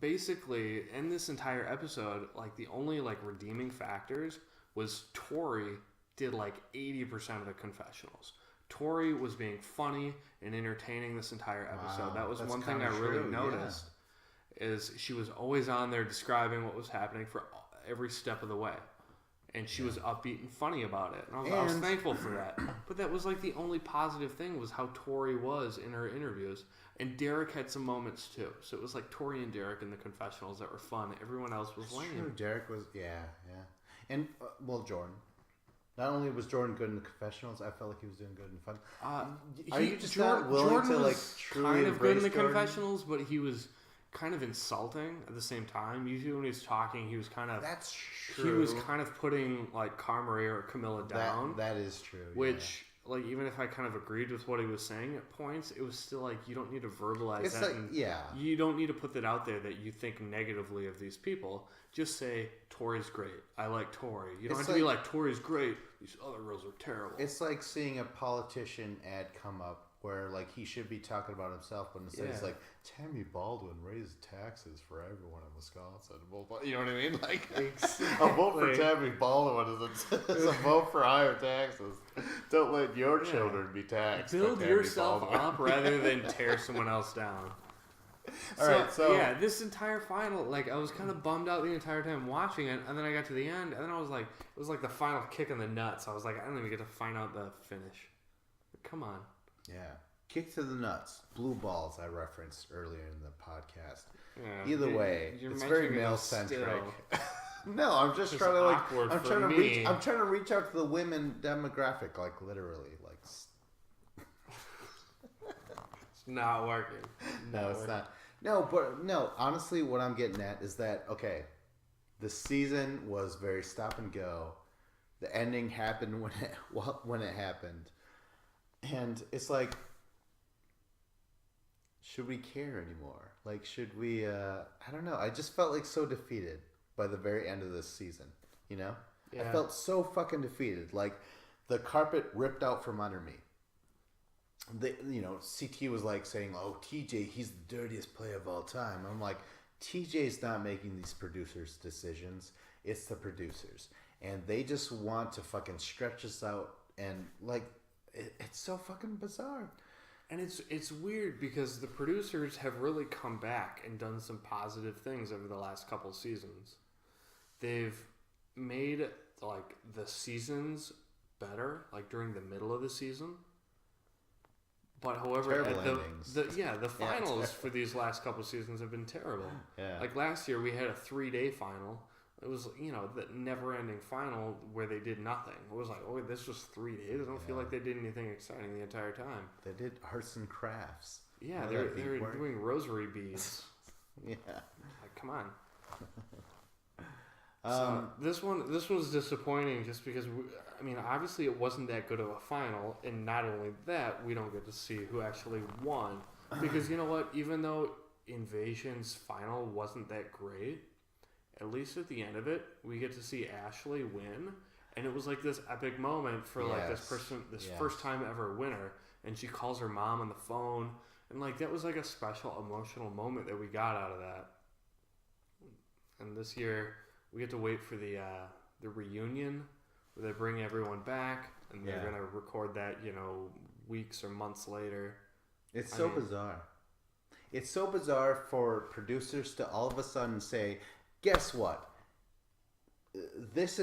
Basically, in this entire episode, like the only like redeeming factors was Tori did like 80% of the confessionals. Tori was being funny and entertaining this entire episode. Wow, that was one thing I really noticed. Is she was always on there describing what was happening for every step of the way. And she was upbeat and funny about it. And I was thankful for that. But that was like the only positive thing was how Tori was in her interviews. And Derek had some moments too. So it was like Tori and Derek in the confessionals that were fun. Everyone else was lame. True. Derek was, yeah. And, Jordan. Not only was Jordan good in the confessionals, I felt like he was doing good in fun. Are you just not willing Jordan to like was truly kind of good in the Jordan? confessionals, but he was kind of insulting at the same time. Usually when he was talking, he was kind of... That's true. He was kind of putting like Cara Maria or Camilla down. That is true. Which, like, even if I kind of agreed with what he was saying at points, it was still like, you don't need to verbalize it's that. Like, yeah. You don't need to put that out there that you think negatively of these people. Just say, Tori's great. I like Tori. You don't have to be like, Tori's great. These other girls are terrible. It's like seeing a politician ad come up where, like, he should be talking about himself, but instead he's like, Tammy Baldwin raised taxes for everyone in Wisconsin. You know what I mean? Like, a vote for Tammy Baldwin is a vote for higher taxes. Don't let your children be taxed. Build yourself up rather than tear someone else down. So yeah, this entire final, like, I was kind of bummed out the entire time watching it, and then I got to the end, and then I was like, it was like the final kick in the nuts. I was like, I don't even get to find out the finish. Come on. Yeah. Kick to the nuts. Blue balls I referenced earlier in the podcast. Yeah, Either way, it's very male-centric. No, I'm just trying to awkward I'm for trying to me. I'm trying to reach out to the women demographic, like literally, like. It's not working. No, it's not. No, but no. Honestly, what I'm getting at is that okay, the season was very stop and go. The ending happened when it happened, and it's like, should we care anymore? Like, should we? I don't know. I just felt like so defeated by the very end of this season. You know, I felt so fucking defeated. Like the carpet ripped out from under me. CT was like saying, "Oh, TJ, he's the dirtiest player of all time." I'm like, TJ's not making these producers' decisions. It's the producers, and they just want to fucking stretch us out, and like, it's so fucking bizarre. And it's weird because the producers have really come back and done some positive things over the last couple seasons. They've made like the seasons better, like during the middle of the season. But however, the finals for these last couple seasons have been terrible. Yeah. Like last year, we had a 3-day final. It was, the never-ending final where they did nothing. It was like, oh, this was 3 days. I don't feel like they did anything exciting the entire time. They did arts and crafts. Yeah, they were doing rosary beads. Yeah. Like, come on. So this was disappointing just because obviously it wasn't that good of a final, and not only that, we don't get to see who actually won because you know what? Even though Invasion's final wasn't that great, at least at the end of it, we get to see Ashley win, and it was like this epic moment for like this person, first time ever winner, and she calls her mom on the phone, and like that was like a special emotional moment that we got out of that. And this year, we get to wait for the reunion where they bring everyone back, and they're gonna record that, weeks or months later. It's so bizarre. It's so bizarre for producers to all of a sudden say, "Guess what? This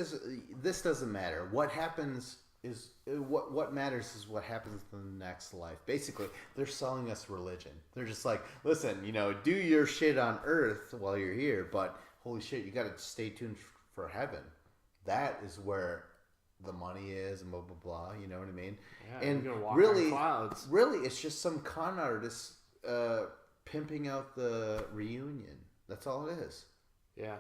doesn't matter. What happens is what matters is what happens in the next life." Basically, they're selling us religion. They're just like, "Listen, do your shit on Earth while you're here, but." Holy shit, you gotta stay tuned for heaven. That is where the money is and blah, blah, blah. You know what I mean? Yeah, and you're gonna walk really, on clouds. Really, it's just some con artist pimping out the reunion. That's all it is. Yeah.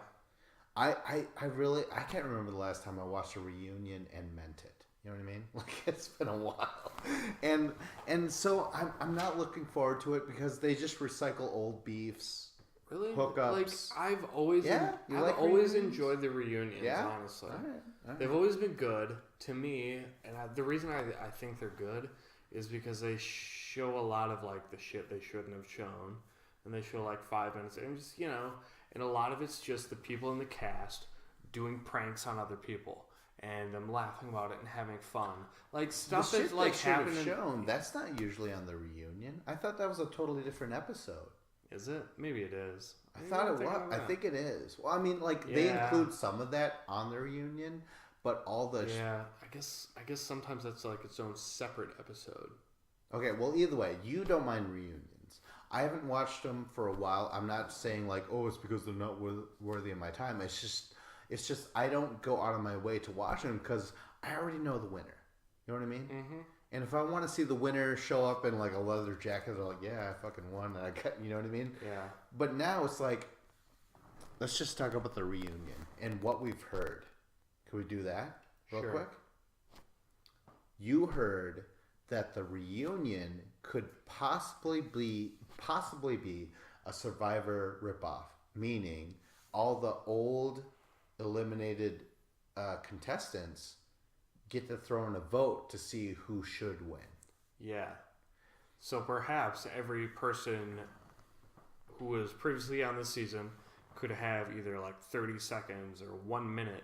I can't remember the last time I watched a reunion and meant it. You know what I mean? Like, it's been a while. And so I'm not looking forward to it because they just recycle old beefs. Really? Hookups. Like I've always enjoyed the reunions. Honestly, all right. They've always been good to me, and the reason I think they're good is because they show a lot of like the shit they shouldn't have shown, and they show like 5 minutes, and just and a lot of it's just the people in the cast doing pranks on other people. And them laughing about it and having fun, like stuff that's like happening. Shown that's not usually on the reunion. I thought that was a totally different episode. Is it? Maybe it is. I thought it was. I think it is. Well, I mean, like they include some of that on the reunion, but all the I guess sometimes that's like its own separate episode. Okay, well, either way, you don't mind reunions. I haven't watched them for a while. I'm not saying like, oh, it's because they're not worthy of my time. It's just I don't go out of my way to watch them because I already know the winner. You know what I mean? Mm-hmm. And if I want to see the winner show up in like a leather jacket, they're like, yeah, I fucking won. And you know what I mean? Yeah. But now it's like, let's just talk about the reunion and what we've heard. Can we do that real quick? You heard that the reunion could possibly be a Survivor ripoff, meaning all the old eliminated contestants get to throw in a vote to see who should win. Yeah. So perhaps every person who was previously on the season could have either like 30 seconds or 1 minute,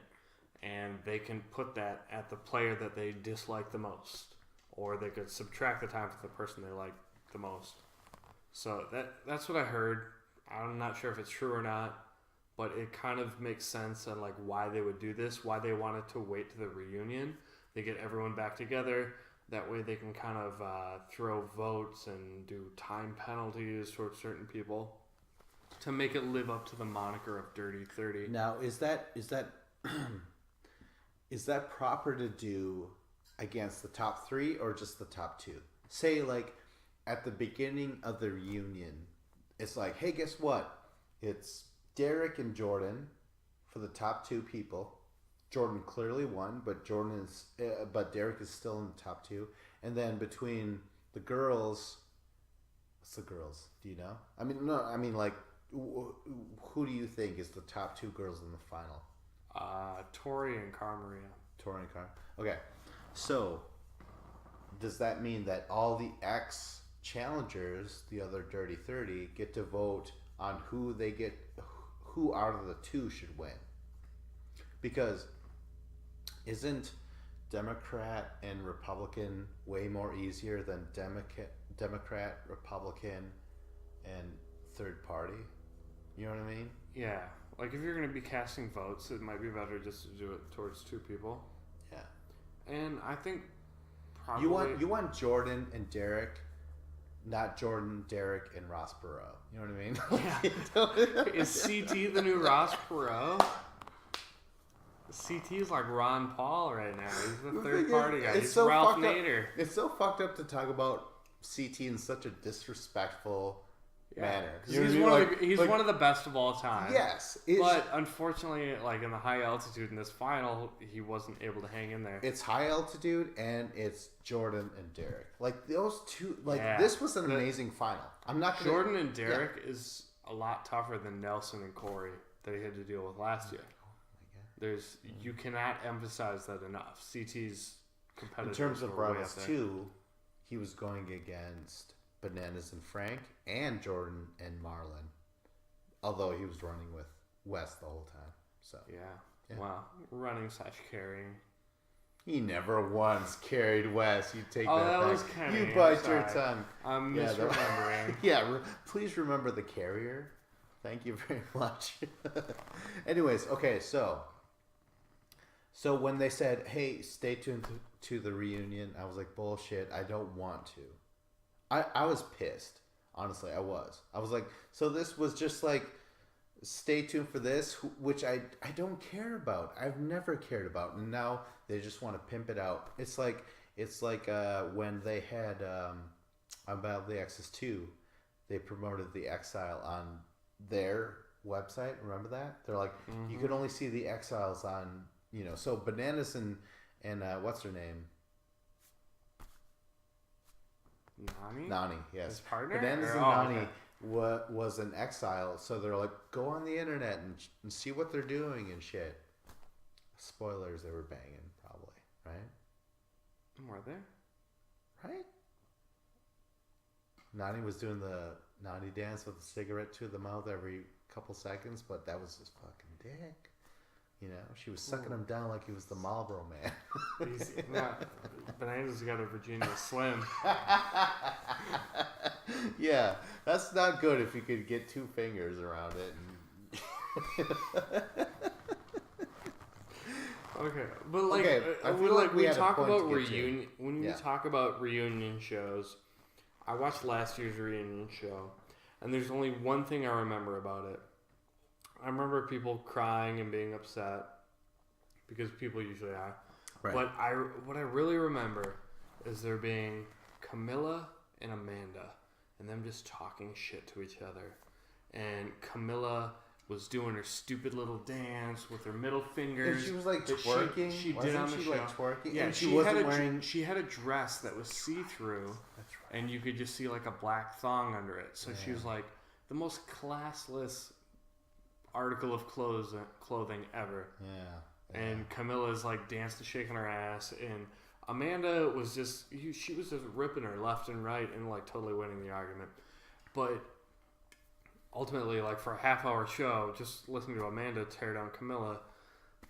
and they can put that at the player that they dislike the most, or they could subtract the time for the person they like the most. So that's what I heard. I'm not sure if it's true or not, but it kind of makes sense and like why they would do this, why they wanted to wait to the reunion. They get everyone back together. That way they can kind of throw votes and do time penalties towards certain people. to make it live up to the moniker of Dirty 30. Now, is that is that proper to do against the top 3 or just the top 2? Say, like, at the beginning of the reunion, it's like, hey, guess what? It's Derek and Jordan for the top 2 people. Jordan clearly won, but Derek is still in the top 2. And then between the girls, what's the girls? Do you know? I mean, no. I mean, like, who do you think is the top 2 girls in the final? Tori and Carmaria. Tori and Car. Okay, so does that mean that all the ex challengers, the other Dirty 30, get to vote on who out of the 2 should win? Because isn't Democrat and Republican way more easier than Democrat, Republican, and third party? You know what I mean? Yeah. Like, if you're going to be casting votes, it might be better just to do it towards 2 people. Yeah. And I think probably... You want Jordan and Derek, not Jordan, Derek, and Ross Perot. You know what I mean? Yeah. Is CT the new Ross Perot? CT is like Ron Paul right now. He's the third party guy. He's so Ralph Nader. It's so fucked up to talk about CT in such a disrespectful manner. He's one of the best of all time. Yes. But unfortunately, like, in the high altitude in this final, he wasn't able to hang in there. It's high altitude and it's Jordan and Derek. Like, those two, this was an amazing final. I'm not gonna, Jordan and Derek is a lot tougher than Nelson and Corey that he had to deal with last year. You cannot emphasize that enough. CT's competitive. In terms of Brothers 2, he was going against Bananas and Frank and Jordan and Marlon, although he was running with Wes the whole time. So yeah. Wow, running / carrying. He never once carried Wes. You take that that was back. kind of You bite your tongue. I'm misremembering. Please remember the carrier. Thank you very much. Anyways, okay, so when they said, hey, stay tuned to the reunion, I was like, bullshit, I don't want to. I was pissed. Honestly, I was. I was like, so this was just like, stay tuned for this, which I don't care about. I've never cared about. And now they just want to pimp it out. It's like when they had about the XXX2, they promoted the Exile on their website. Remember that? They're like, you could only see the Exiles on... so Bananas and what's her name? Nani, yes. His partner? Bananas and Nani was an exile, so they're like, go on the internet and see what they're doing and shit. Spoilers, they were banging, probably, right? Were they? Right? Nani was doing the Nani dance with a cigarette to the mouth every couple seconds, but that was his fucking dick. She was sucking him down like he was the Marlboro Man. Bananas got a Virginia Slim. Yeah, that's not good if you could get 2 fingers around it. Okay, but I feel like we talk about reunion. When we talk about reunion shows, I watched last year's reunion show, and there's only one thing I remember about it. I remember people crying and being upset because people usually are. Right. But what I really remember is there being Camilla and Amanda and them just talking shit to each other. And Camilla was doing her stupid little dance with her middle fingers. And she was like twerking. She did on the show. Like twerking? Yeah, and she wasn't wearing. She had a dress that was see-through. That's right. And you could just see like a black thong under it. So she was like the most classless article of clothing ever. Yeah. And Camilla's like dancing, shaking her ass, and Amanda was just she was just ripping her left and right and like totally winning the argument. But ultimately, like for a half-hour show, just listening to Amanda tear down Camilla,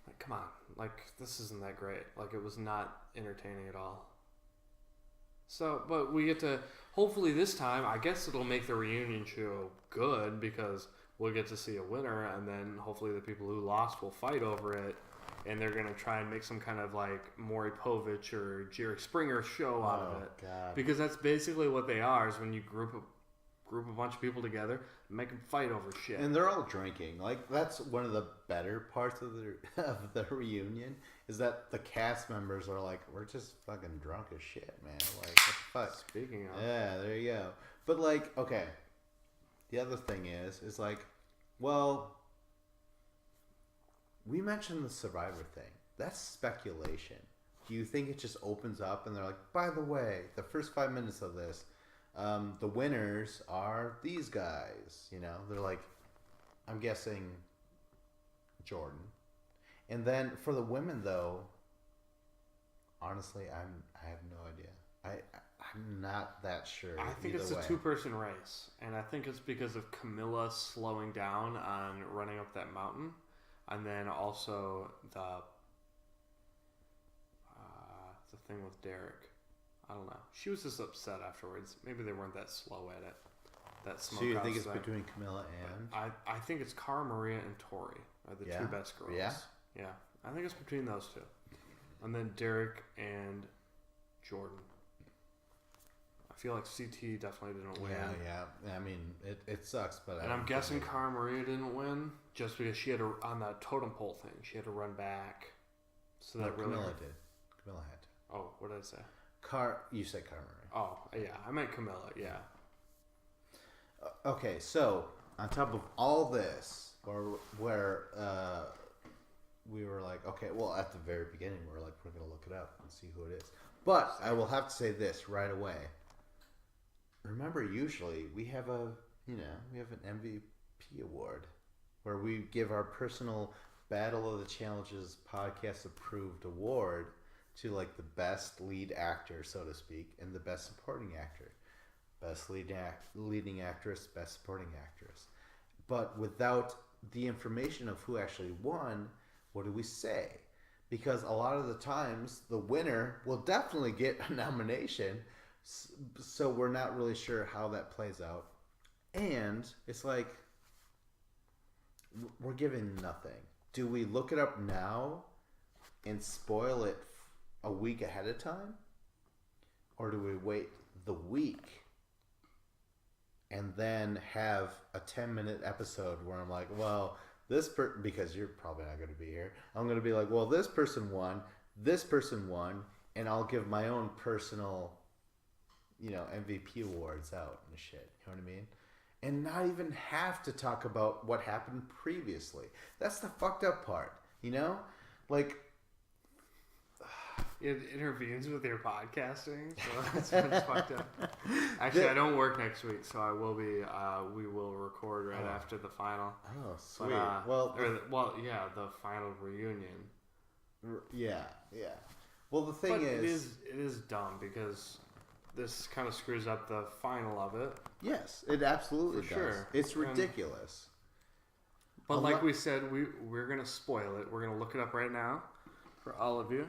like come on, like this isn't that great. Like it was not entertaining at all. So, but we get to hopefully this time. I guess it'll make the reunion show good because we'll get to see a winner, and then hopefully the people who lost will fight over it, and they're going to try and make some kind of like Maury Povich or Jerry Springer show out of it. God. Because that's basically what they are, is when you group group a bunch of people together and make them fight over shit. And they're all drinking. Like, that's one of the better parts of the reunion, is that the cast members are like, we're just fucking drunk as shit, man. Like, what the fuck? Speaking of. Yeah, there you go. But, like, okay. The other thing is like, well, we mentioned the Survivor thing. That's speculation. Do you think it just opens up and they're like, by the way, the first 5 minutes of this, the winners are these guys, you know? They're like, I'm guessing Jordan. And then for the women, though, honestly, I have no idea. I'm not that sure. I think it's a two-person race, and I think it's because of Camilla slowing down on running up that mountain, and then also the thing with Derek. I don't know. She was just upset afterwards. Maybe they weren't that slow at it. That smokehouse. So you think it's thing. between Camilla and? I think it's Cara Maria and Tori are the two best girls. Yeah? Yeah. I think it's between those two. And then Derek and Jordan. I feel like CT definitely didn't win. Yeah. I mean, it sucks, but... And I'm guessing Cara Maria didn't win just because she had to, on that totem pole thing, she had to run back. So that really... Camilla did. Camilla had to. Oh, what did I say? You said Cara Maria. Oh, yeah. I meant Camilla, yeah. Okay, so on top of all this, where we were like, okay, well, at the very beginning, we were like, we're going to look it up and see who it is. But I will have to say this right away. Remember, usually we have an MVP award where we give our personal Battle of the Challenges podcast approved award to like the best lead actor, so to speak, and the best supporting actor. Best leading actress, best supporting actress. But without the information of who actually won, what do we say? Because a lot of the times, the winner will definitely get a nomination, so we're not really sure how that plays out. And it's like, we're giving nothing. Do we look it up now and spoil it a week ahead of time? Or do we wait the week and then have a 10-minute episode where I'm like, well, because you're probably not going to be here, I'm going to be like, well, this person won, and I'll give my own personal, MVP awards out and shit. You know what I mean? And not even have to talk about what happened previously. That's the fucked up part, Like, it intervenes with your podcasting, so that's fucked up. Actually, I don't work next week, so I will be. We will record right after the final. Oh, sweet. The final reunion. Yeah. Well, the thing is, it is dumb because this kind of screws up the final of it. Yes, it absolutely does. Sure. It's ridiculous. But like we said, we're gonna spoil it. We're gonna look it up right now for all of you.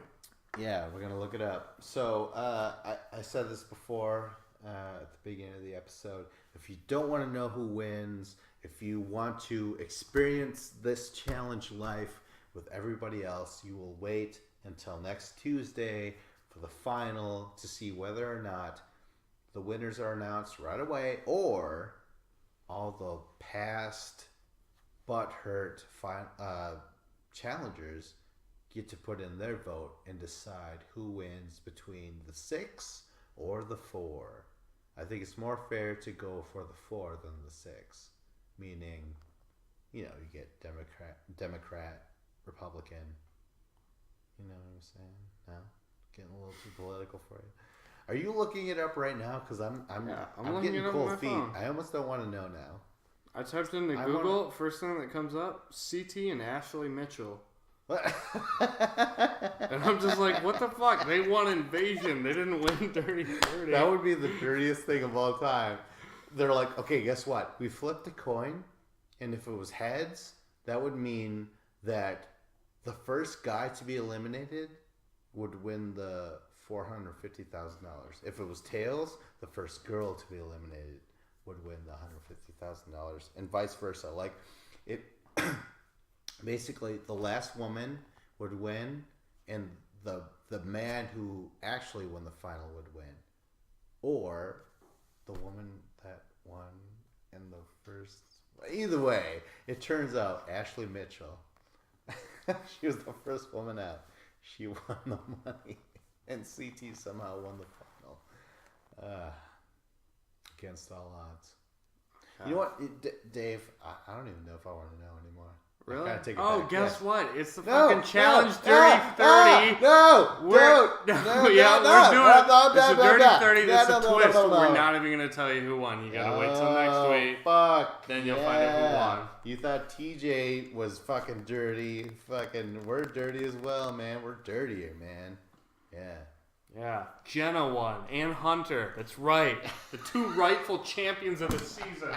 Yeah, we're going to look it up. So, I said this before at the beginning of the episode. If you don't want to know who wins, if you want to experience this challenge life with everybody else, you will wait until next Tuesday for the final to see whether or not the winners are announced right away or all the past butthurt challengers get to put in their vote and decide who wins between the 6 or the 4. I think it's more fair to go for the 4 than the 6. Meaning, you get Democrat, Republican. You know what I'm saying? No? Getting a little too political for you. Are you looking it up right now? Because I'm getting cold feet. Phone. I almost don't want to know now. I typed into Google. First thing that comes up, CT and Ashley Mitchell. And I'm just like, what the fuck? They won Invasion. They didn't win Dirty 30. That would be the dirtiest thing of all time. They're like, okay, guess what? We flipped a coin, and if it was heads, that would mean that the first guy to be eliminated would win the $450,000. If it was tails, the first girl to be eliminated would win the $150,000, and vice versa. Like, it... Basically, the last woman would win, and the man who actually won the final would win. Or the woman that won in the first. Either way, it turns out Ashley Mitchell, she was the first woman out. She won the money, and CT somehow won the final. Against all odds. You know what, Dave? I don't even know if I want to know anymore. Really? Guess what? It's the fucking challenge 30-30. It's the dirty 30 that's a twist. We're not even going to tell you who won. You got to wait till next week. Fuck. Then you'll find out who won. You thought TJ was fucking dirty. Fucking, we're dirty as well, man. We're dirtier, man. Yeah. Yeah. Jenna won. And Hunter. That's right. The two rightful champions of the season.